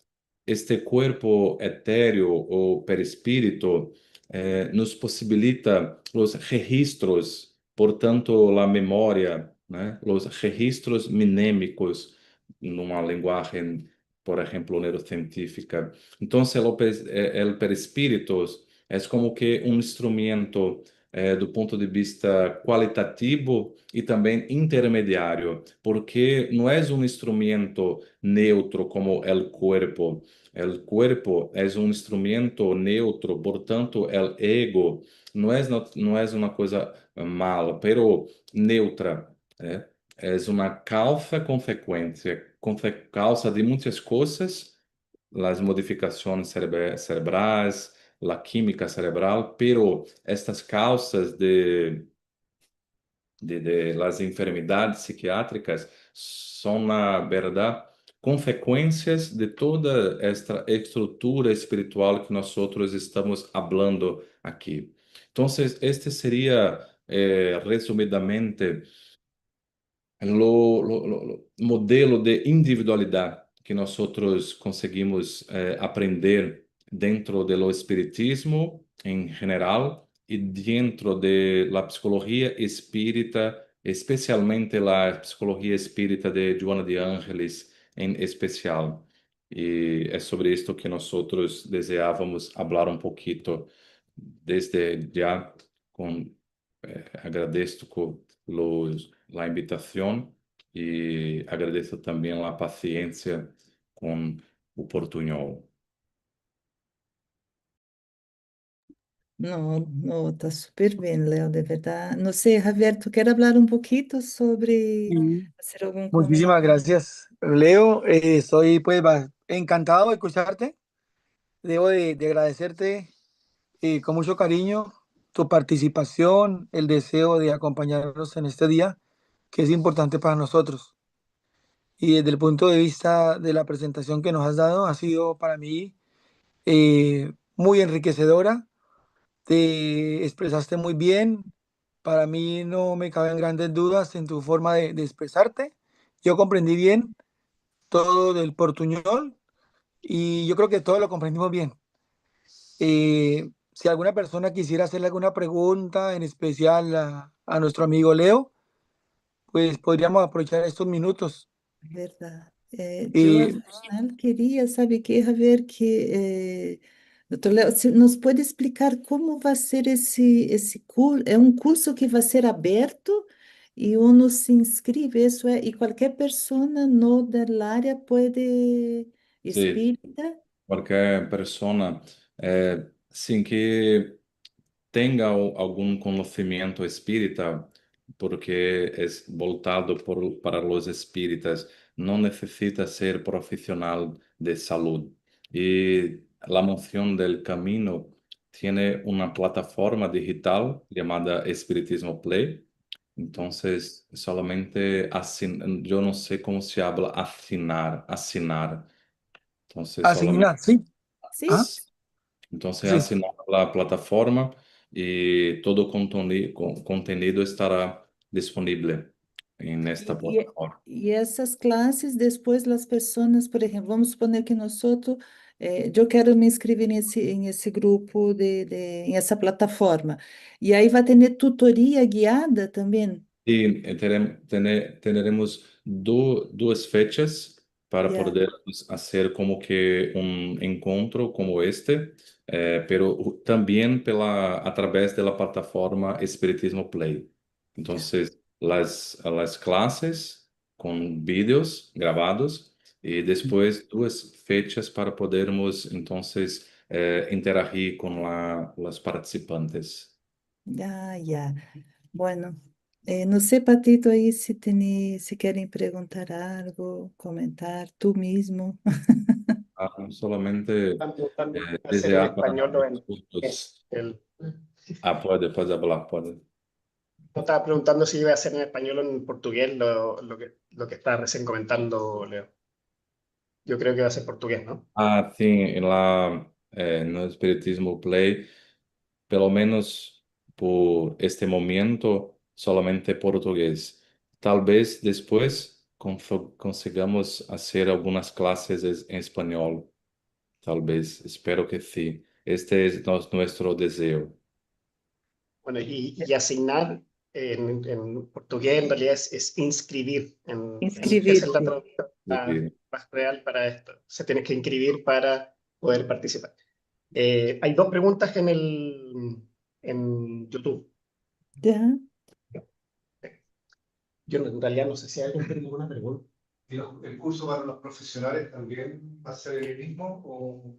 este corpo etéreo ou perispírito nos possibilita os registros, portanto, a memória, né? Os registros mnemínicos, numa linguagem, por exemplo, neurocientífica. Então, o perispírito é como que um instrumento do ponto de vista qualitativo e também intermediário, porque não é um instrumento neutro como o corpo. O corpo é um instrumento neutro, portanto, o ego não é uma coisa mala, pero neutra. É uma causa consequência, causa de muitas coisas, as modificações cerebrais, a química cerebral, pero estas causas de las enfermedades psiquiátricas são, na verdade, consequências de toda esta estrutura espiritual que nós outros estamos falando aqui. Então, este seria, resumidamente, lo modelo de individualidade que nós outros conseguimos aprender dentro do espiritismo em geral e dentro da psicologia espírita, especialmente a psicologia espírita de Joana de Ângeles em especial. E é sobre isto que nós outros desejávamos falar um pouquinho desde já com agradeço la invitación y agradezco también la paciencia con o portuñol. Não, não, está súper bem, Léo, de verdade. Não sei, Javier, ¿tú quieres hablar un poquito sobre Y hacer algún muchísimas comentario? gracias, Leo. Estoy pues encantado de escucharte. Debo de agradecerte con mucho cariño tu participación, el deseo de acompañarnos en este día, que es importante para nosotros. Y desde el punto de vista de la presentación que nos has dado, ha sido para mí muy enriquecedora. Te expresaste muy bien. Para mí no me caben grandes dudas en tu forma de expresarte. Yo comprendí bien todo del portuñol y yo creo que todo lo comprendimos bien. Si alguna persona quisiera hacerle alguna pregunta, en especial a nuestro amigo Leo, pues podríamos aprovechar estos minutos. Verdade. Eu, Y afinal, queria, sabe que, Javier, que doutor Léo, se nos pode explicar como vai ser esse curso? É um curso que vai ser aberto e uno se inscreve, isso é, e qualquer pessoa no da área pode Sí, espírita. cualquier persona, sin que tenga algún conocimiento espírita, porque es voltado para los espíritas, no necesita ser profesional de salud. Y la Moción del Camino tiene una plataforma digital llamada Espiritismo Play. Entonces, solamente yo no sé cómo se habla asignar. Entonces, solamente asignar, ¿sí? Sim? ¿Ah? entonces Sí. asignar la plataforma y todo contenido estará disponible en esta E, plataforma. e essas classes, depois as pessoas, por exemplo, vamos suponer que nós outros, eu quero me inscrever nesse grupo, em essa plataforma. E aí vai ter tutoria guiada também? Y tendremos dos fechas para Yeah. poder hacer como que un encuentro como este. pero también a través de la plataforma Espiritismo Play. Ya, Entonces, las clases con vídeos grabados y después 2 fechas para podermos entonces interagir con los participantes. ya, ya. Bueno, no sé, Patito, ahí si quieren preguntar algo, comentar, tú mismo. Solamente Están preguntando si va a ser en desear para español o en todos. el, Puede hablar, puede. no estaba preguntando si iba a ser en español o en portugués lo que estaba recién comentando, Leo. Yo creo que va a ser portugués, ¿no? Sí, no Espiritismo Play, pelo menos por este momento, solamente portugués. Tal vez después consigamos hacer algunas clases en español. Tal vez, espero que sí. Este es nuestro deseo. Bueno, y asignar en portugués en realidad es inscribir. Esa es la Inscribirse. traducción más real para esto. Se tiene que inscribir para poder participar. Hay dos preguntas en YouTube. Ya. Yo en realidad no sé si alguien tiene ninguna pregunta. ¿El curso para los profesionales también va a ser el mismo?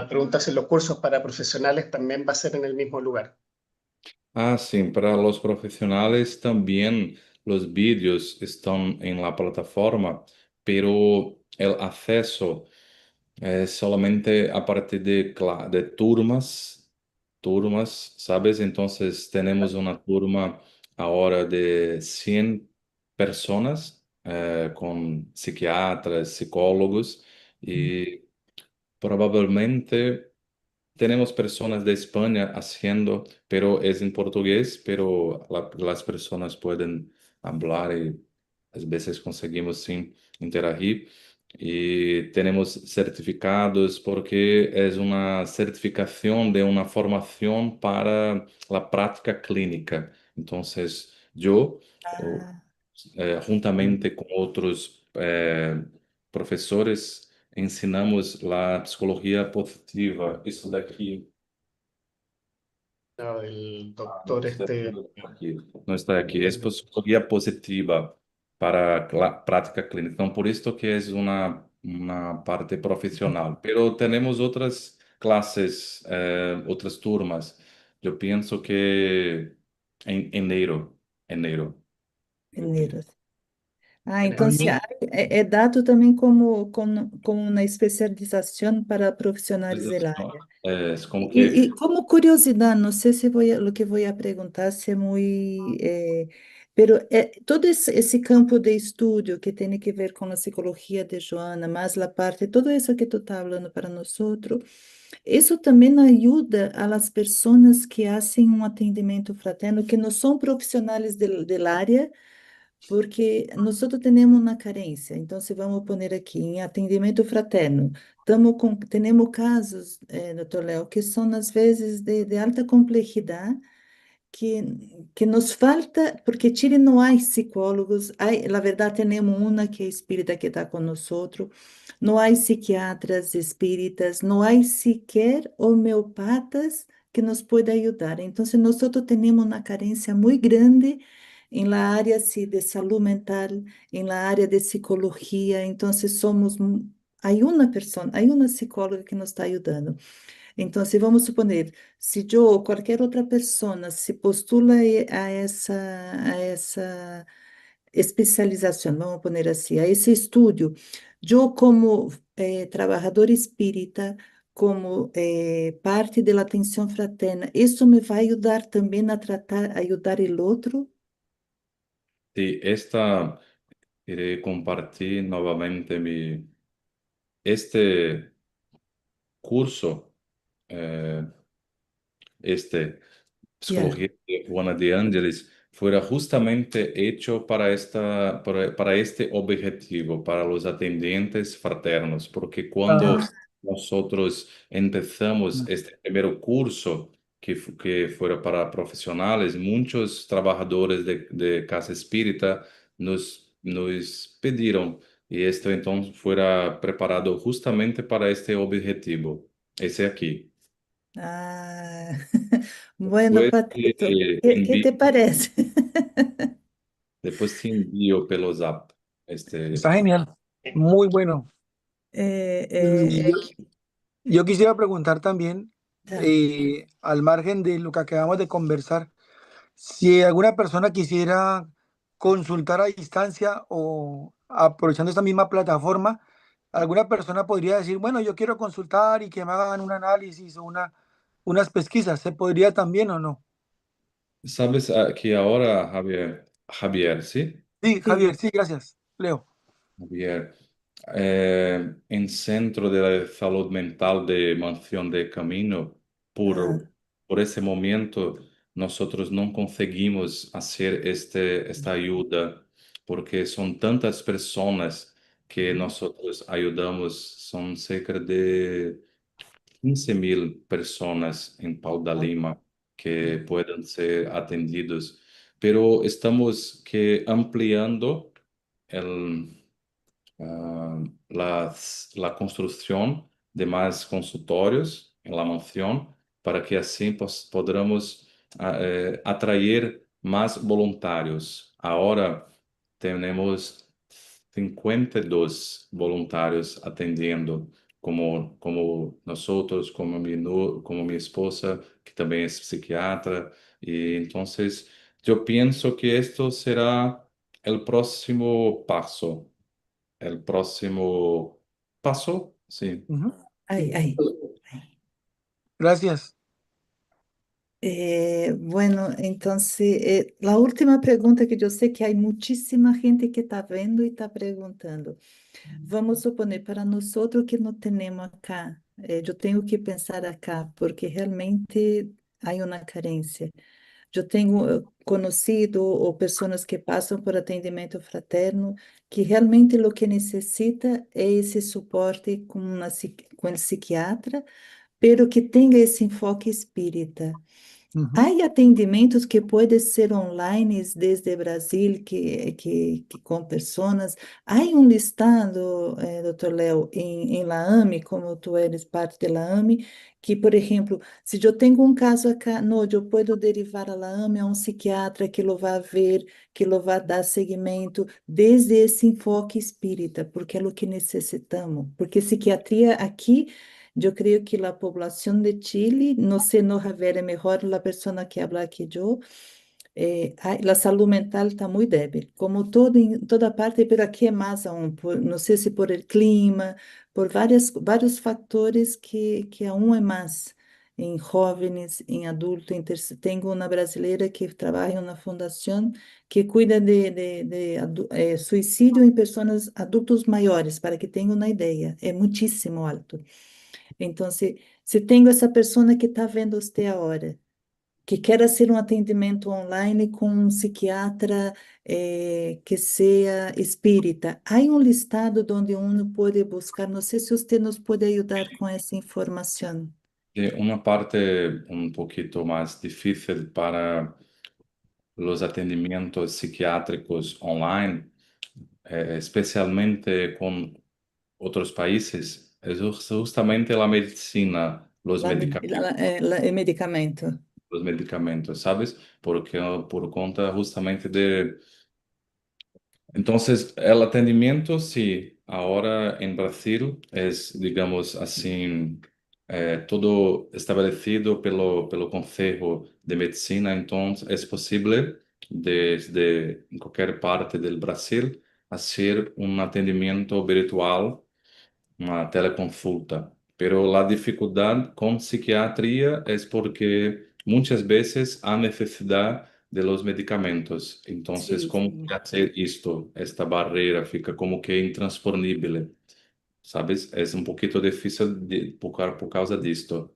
Pregunta si los cursos para profesionales también va a ser en el mismo lugar. Sí, para los profesionales también los vídeos están en la plataforma, pero el acceso es solamente a partir de turmas, ¿sabes? Entonces tenemos una turma ahora de 100 personas con psiquiatras, psicólogos y probablemente tenemos personas de España haciendo, pero es en portugués, pero las personas pueden hablar y a veces conseguimos sin interagir. Y tenemos certificados porque es una certificación de una formación para la práctica clínica. Entonces, yo, o- Ah, juntamente con otros profesores, ensinamos la psicología positiva. Isso daqui No, el doctor aqui, não está aqui. É psicología positiva para prática clínica. Então, por isso que é uma parte profissional. Pero temos outras classes, outras turmas. Eu penso que em enero. enero. enero. Então, se é dado também como uma especialização para profissionais da área. É como E que como curiosidade, não sei se o que vou a perguntar se é muito, pero todo esse campo de estudo que tem que ver com a psicologia de Joana, mais a parte, tudo isso que tu está falando para nós outros, isso também ajuda a las pessoas que fazem um atendimento fraterno, que não são profissionais del área, porque nós temos uma carência. Então, se vamos pôr aqui em atendimento fraterno, temos casos, doutor Léo, que são às vezes de alta complexidade, que nos falta, porque Chile não há psicólogos, na verdade, temos uma que é espírita que está com nós, não há psiquiatras espíritas, não há sequer homeopatas que nos podem ajudar. Então, nós temos uma carência muito grande em la área sí, de saúde mental, em la área de psicologia. Então, somos, há uma pessoa, há uma psicóloga que nos está ajudando. Então, se vamos suponer, se eu ou qualquer outra pessoa se postula a essa especialização, vamos pôr assim, a esse estudo, eu como trabalhador espírita, como parte da atenção fraterna, isso me vai ajudar também a tratar, ajudar o outro? si esta iré compartir nuevamente este curso, eh, este Yeah. Psicología de Juana de Ángeles, fuera justamente hecho para este objetivo, para los atendientes fraternos, porque cuando Ah, nosotros empezamos este primer curso, que fuera para profesionales, muchos trabajadores de casa espírita nos pidieron, y esto entonces fuera preparado justamente para este objetivo, ese aquí. Ah, bueno, Después Patito, te ¿qué te parece? después te envío pelo Zap. Está genial, muy bueno. Eh, Y eh, yo quisiera preguntar también, tá. al margen de lo que acabamos de conversar, si alguna persona quisiera consultar a distancia o aprovechando esta misma plataforma, alguna persona podría decir, bueno, yo quiero consultar y que me hagan un análisis o unas pesquisas. ¿Se podría también o no? Sabes que ahora, Javier, ¿sí? Sí, Sí. Javier, sí, gracias. Leo. Javier, en Centro de Salud Mental de Mansión de Camino, Ah, por ese momento, nosotros no conseguimos hacer esta ayuda porque son tantas personas que nosotros ayudamos, son cerca de 15.000 personas en Pau da Lima que puedan ser atendidos, pero estamos que ampliando el la construcción de más consultorios en la mansión para que así podamos atraer más voluntarios. Ahora tenemos 52 voluntarios atendiendo, como nosotros, como mi esposa, que también es psiquiatra. Y entonces yo pienso que esto será el próximo paso. El próximo paso, sí. Ujú. ay, ay. Gracias. Bueno, entonces, la última pregunta que yo sé que hay muchísima gente que está viendo y está preguntando. Vamos suponer, para nosotros que não temos acá, eu tenho que pensar acá, porque realmente há uma carência. Eu tenho conhecido ou pessoas que passam por atendimento fraterno que realmente o que necessita é esse suporte com o psiquiatra, pero que tenha esse enfoque espírita. Ujú. Há atendimentos que podem ser online desde Brasil, que com pessoas. Há listado, doutor Léo, em Laame, como tu eres parte de Laame, que, por exemplo, se eu tenho um caso acá, não, eu posso derivar a Laame a um psiquiatra que lo vai ver, que lo vai dar seguimento, desde esse enfoque espírita, porque é o que necessitamos. Porque psiquiatria aqui. Eu creio que a população de Chile, não sei, no Javier, é melhor a pessoa que habla que eu, a saúde mental está muito débil, como todo, em toda parte, mas aqui é mais aún, não sei se por el clima, por vários fatores que aún é mais, em jovens, em adultos. Tenho uma brasileira que trabalha na fundação que cuida de suicídio em pessoas adultos maiores, para que tenham uma ideia, é muitíssimo alto. Então, se tenho essa pessoa que está vendo você agora, que quer fazer um atendimento online com um psiquiatra que seja espírita, há listado onde uno pode buscar. Não sei se você nos pode ajudar com essa informação. Una parte un poquito más difícil para los atendimientos psiquiátricos online, especialmente con otros países, es justamente la medicina, Medicamento. los medicamentos, ¿sabes? Porque por conta justamente de. Entonces, el atendimiento, sí, ahora en Brasil es, digamos así, todo establecido pelo Consejo de Medicina, entonces es posible desde cualquier parte del Brasil hacer un atendimiento virtual, una teleconsulta. Pero la dificultad con psiquiatría es porque muchas veces hay necesidad de los medicamentos. Entonces, Sim, ¿cómo sim. hacer esto? Esta barrera fica como que intransponível, ¿sabes? Es un poquito difícil por causa de esto.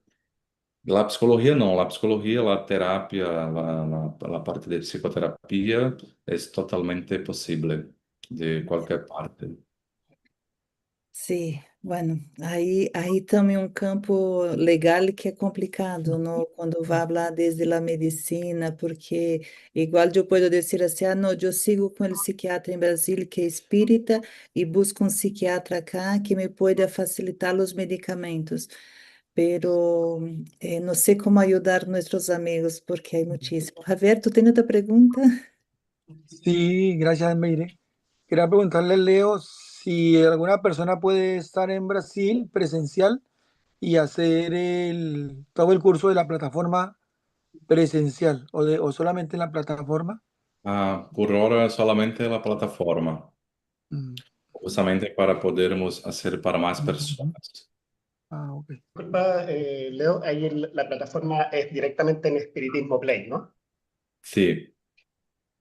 La psicología no, la psicología, la terapia, la parte de psicoterapia es totalmente posible de cualquier parte. Sim, bueno, aí também um campo legal que é complicado, não? Quando vai falar desde a medicina, porque igual eu posso dizer assim, não, eu sigo com o psiquiatra em Brasília que é espírita e busco um psiquiatra cá que me pode facilitar os medicamentos. pero no sé cómo ayudar a nuestros amigos porque hay muchísimos. Javier, ¿tú tienes otra pregunta? Sí, gracias, Meire. Quería preguntarle a Leo si alguna persona puede estar en Brasil presencial y hacer todo el curso de la plataforma presencial o solamente en la plataforma. Por ahora solamente la plataforma, Mm, justamente para podermos hacer para más personas. ok. Disculpa, Leo, ahí la plataforma es directamente en Espiritismo Play, ¿no? Sí,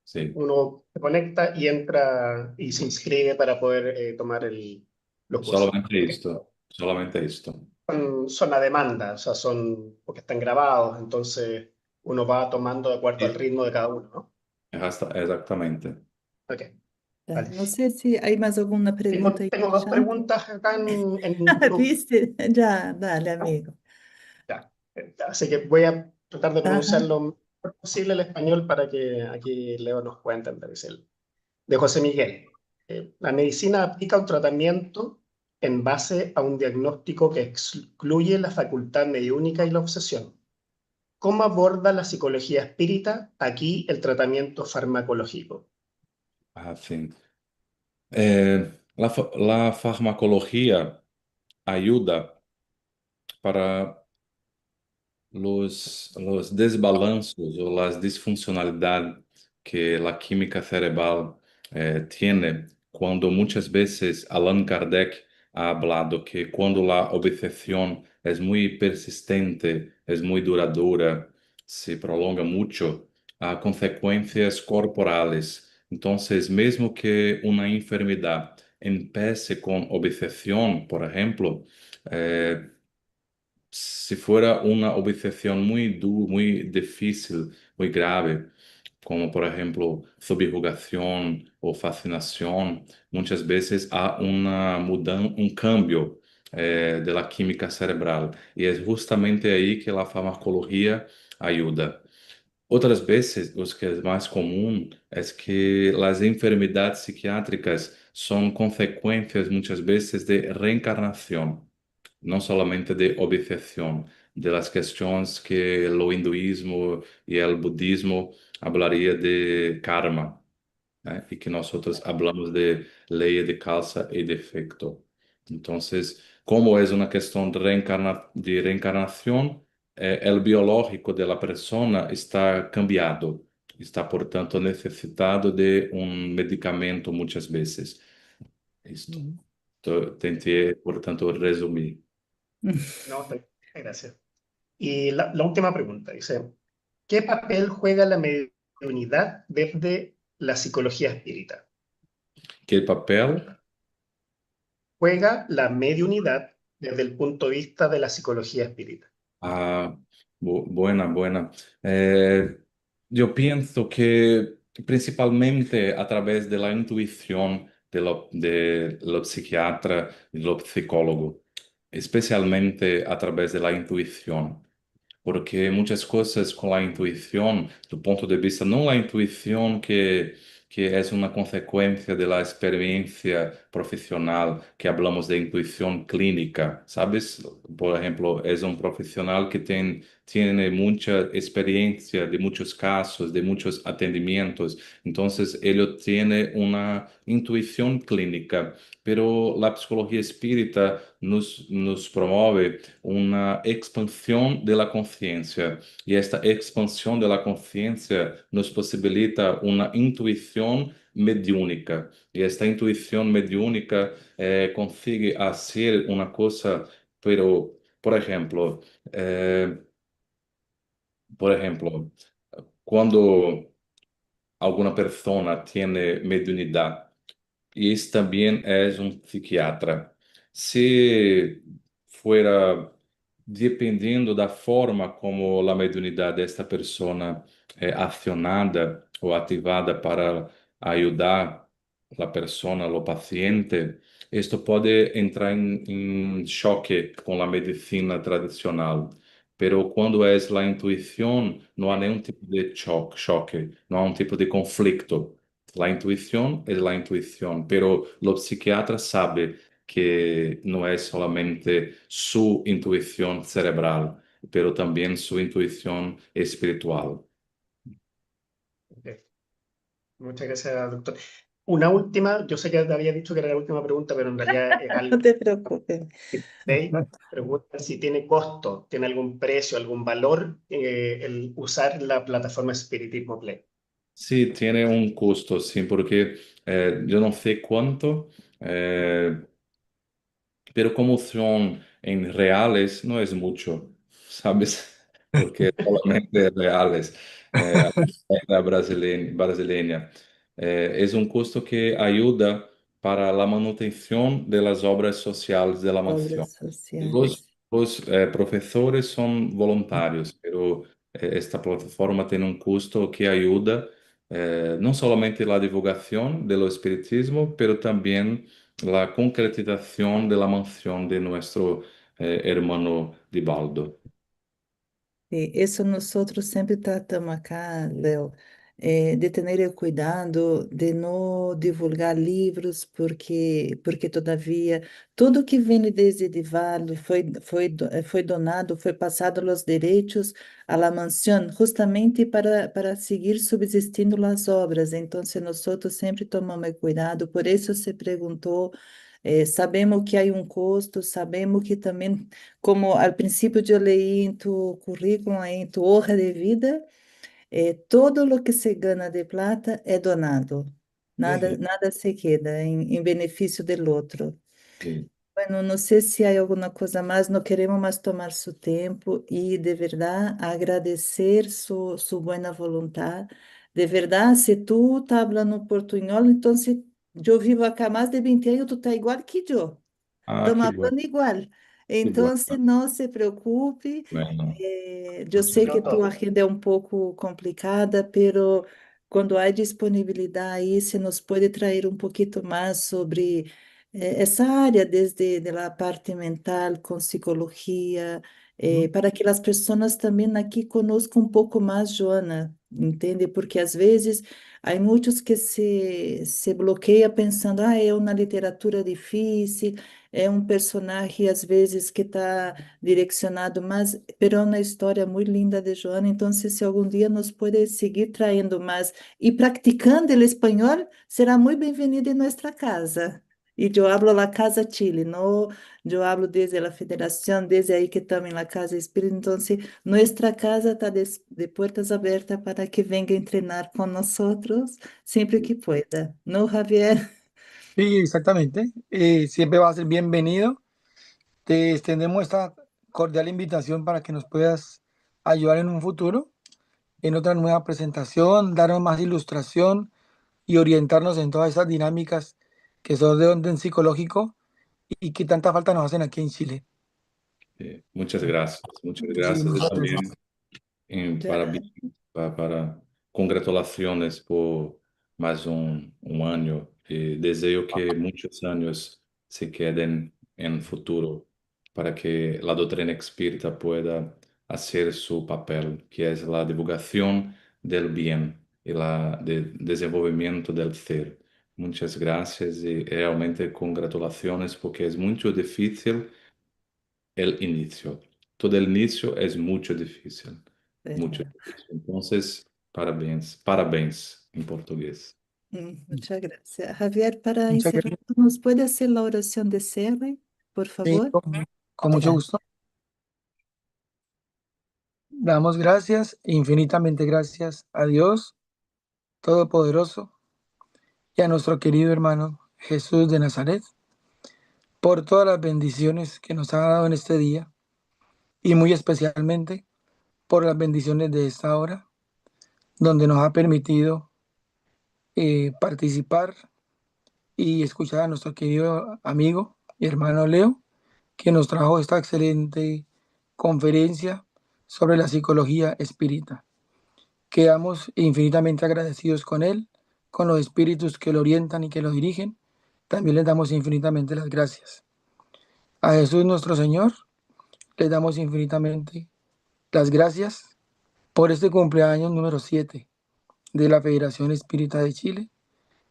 sí, Uno se conecta y entra y se inscribe para poder tomar los cursos. solamente Ok. esto, solamente esto. Son a demanda, o sea, son porque están grabados, entonces uno va tomando de acuerdo al Sí, ritmo de cada uno, ¿no? exactamente. Ok, Ah, vale. no sé si hay más alguna pregunta Tengo, ahí en tengo el dos chat. preguntas acá en grupo. ¿Viste? Ya, dale, amigo. Ya. Así que voy a tratar de pronunciar Ajá. lo mejor posible el español para que aquí Leo nos pueda entender. Dice de José Miguel. La medicina aplica un tratamiento en base a un diagnóstico que excluye la facultad mediúnica y la obsesión. ¿Cómo aborda la psicología espírita aquí el tratamiento farmacológico? Sí. La farmacología ayuda para los desbalances o las disfuncionalidades que la química cerebral tiene, cuando muchas veces Allan Kardec ha hablado que cuando la obsesión es muy persistente, es muy duradera, se prolonga mucho, hay consecuencias corporales. Entonces, mesmo que una enfermedad empiece con obsesión, por ejemplo, eh, si fuera una obsesión muy difícil, muy grave, como por ejemplo subjugación o fascinación, muchas veces hay una mudanza, un cambio de la química cerebral. Y es justamente ahí que la farmacología ayuda. Otras veces, lo que es más común es que las enfermedades psiquiátricas son consecuencias muchas veces de reencarnación, no solamente de obsesión, de las cuestiones que el hinduismo y el budismo hablaría de karma, ¿eh? Y que nosotros hablamos de ley de causa y de efecto. Entonces, como es una cuestión de reencarnación, el biológico de la persona está cambiado, está, portanto, necesitado de un medicamento muchas veces. Esto. Mm. Tentei, portanto, resumir. No, gracias. Y la última pregunta dice, ¿qué papel juega la mediunidad desde la psicología espírita? Que papel? Juega la mediunidad desde el punto de vista de la psicología espírita. Ah, buena. Eh, yo pienso que principalmente a través de la intuición de lo psiquiatra y lo psicólogo, especialmente a través de la intuición. Porque muchas cosas con la intuición, tu punto de vista, no la intuición que es una consecuencia de la experiencia profesional, que hablamos de intuición clínica, ¿sabes? Por ejemplo, es un profesional que tiene mucha experiencia de muchos casos, de muchos atendimientos, entonces él tiene una intuición clínica, pero la psicología espírita nos promueve una expansión de la conciencia y esta expansión de la conciencia nos posibilita una intuición mediúnica y esta intuición mediúnica consigue hacer una cosa, pero eh, por ejemplo, cuando alguna persona tiene mediunidad, y este también es un psiquiatra. Se fuera dependiendo da forma como a mediunidade desta persona é acionada ou ativada para ajudar a persona, o paciente, isto pode entrar em choque com a medicina tradicional. Pero quando é a intuição, não há nenhum tipo de choque, não há um tipo de conflito. La intuición es la intuición, pero los psiquiatras saben que no es solamente su intuición cerebral, pero también su intuición espiritual. Ok. Muchas gracias, doctor. Una última, yo sé que te había dicho que era la última pregunta, pero en realidad es No algo te preocupes. que pregunta si tiene costo, tiene algún precio, algún valor el usar la plataforma Spiritismo Play. Sí, tiene un costo, sí, porque yo no sé cuánto, eh, pero como son en reales, no es mucho, ¿sabes? Porque solamente reales, la brasileña. Es un costo que ayuda para la manutención de las obras sociales de la mansión. Obras sociales. Los profesores son voluntarios, pero esta plataforma tiene un costo que ayuda no solamente la divulgación de lo espiritismo, pero también la concretización de la mansión de nuestro hermano Dibaldo. Sí, eso nosotros sempre tratamos acá, Léo, de ter o cuidado de não divulgar livros, porque todavia tudo que vem desde Divaldo foi donado, foi passado os direitos à la mansão, justamente para seguir subsistindo as obras. Então, nós sempre tomamos cuidado, por isso se perguntou. Sabemos que há um custo, sabemos que também como al principio yo leí en tu currículum, en tu hoja de vida, todo lo que se gana de plata é donado. Nada, Sí, nada se queda em benefício del outro. sí. Bueno, não sei se há alguma coisa mais, não queremos mais tomar seu tempo e, de verdade, agradecer sua boa vontade. De verdade, se tu está falando portunhol, então se eu vivo acá mais de 20 anos, tu está igual que eu. Ah, Estamos falando igual. qué Então, bueno. não se preocupe. Bueno, Eu sei que tua Pronto, agenda é um pouco complicada, pero quando há disponibilidade aí, se nos pode trazer um pouquinho mais sobre essa área, desde a parte mental, com psicologia, para que as pessoas também aqui conozcam um pouco mais, Joana, entende? Porque às vezes há muitos que se bloqueiam pensando, é uma literatura difícil, é um personagem às vezes que está direcionado, mas é uma história muito linda de Joana, então se algum dia nos pode seguir traindo mais e praticando o espanhol, será muito bem-vindo em nossa casa. E eu hablo la Casa Chile, não, eu hablo desde a federação, desde aí que estamos na Casa Espírita, então nossa casa está de portas abertas para que venga a treinar com nós sempre que pueda. Não, Javier? Sí, exactamente. Siempre va a ser bienvenido. Te extendemos esta cordial invitación para que nos puedas ayudar en un futuro, en otra nueva presentación, darnos más ilustración y orientarnos en todas esas dinámicas que son de orden psicológico y que tanta falta nos hacen aquí en Chile. muchas gracias. Muchas Sí, gracias y muchas también gracias. parabéns, para congratulaciones por más un año. Y deseo que muchos años se queden en futuro para que la doctrina espírita pueda hacer su papel, que es la divulgación del bien y la de desenvolvimiento del ser. Muchas gracias y realmente congratulaciones porque es mucho difícil el inicio. Todo el inicio es mucho difícil, mucho Verdade. difícil. Entonces, parabéns, parabéns en portugués. Muchas gracias. Javier, para Muchas encerrar, gracias. ¿nos puede hacer la oración de cierre, por Sí, favor? con mucho Gracias. gusto. Damos gracias, infinitamente gracias a Dios Todopoderoso y a nuestro querido hermano Jesús de Nazaret por todas las bendiciones que nos ha dado en este día y muy especialmente por las bendiciones de esta hora, donde nos ha permitido participar y escuchar a nuestro querido amigo y hermano Leo, que nos trajo esta excelente conferencia sobre la psicología espírita. Quedamos infinitamente agradecidos con él, con los espíritus que lo orientan y que lo dirigen. También les damos infinitamente las gracias. A Jesús nuestro Señor, les damos infinitamente las gracias por este cumpleaños número 7 de la Federación Espírita de Chile,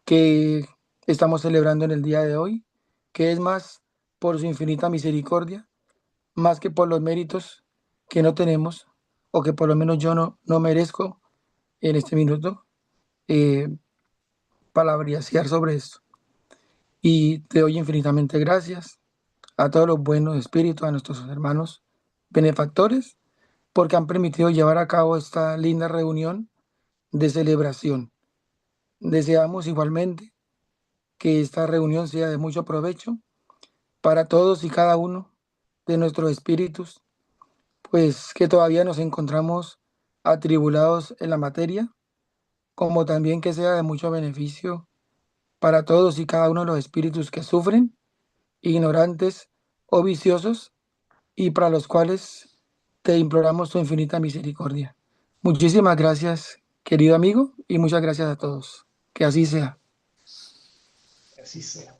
que estamos celebrando en el día de hoy, que es más por su infinita misericordia, más que por los méritos que no tenemos, o que por lo menos yo no merezco en este minuto, palabrear sobre esto. Y te doy infinitamente gracias a todos los buenos espíritus, a nuestros hermanos benefactores, porque han permitido llevar a cabo esta linda reunión de celebración. Deseamos igualmente que esta reunión sea de mucho provecho para todos y cada uno de nuestros espíritus, pues que todavía nos encontramos atribulados en la materia, como también que sea de mucho beneficio para todos y cada uno de los espíritus que sufren, ignorantes o viciosos, y para los cuales te imploramos tu infinita misericordia. Muchísimas gracias, querido amigo, y muchas gracias a todos. Que así sea. Así sea.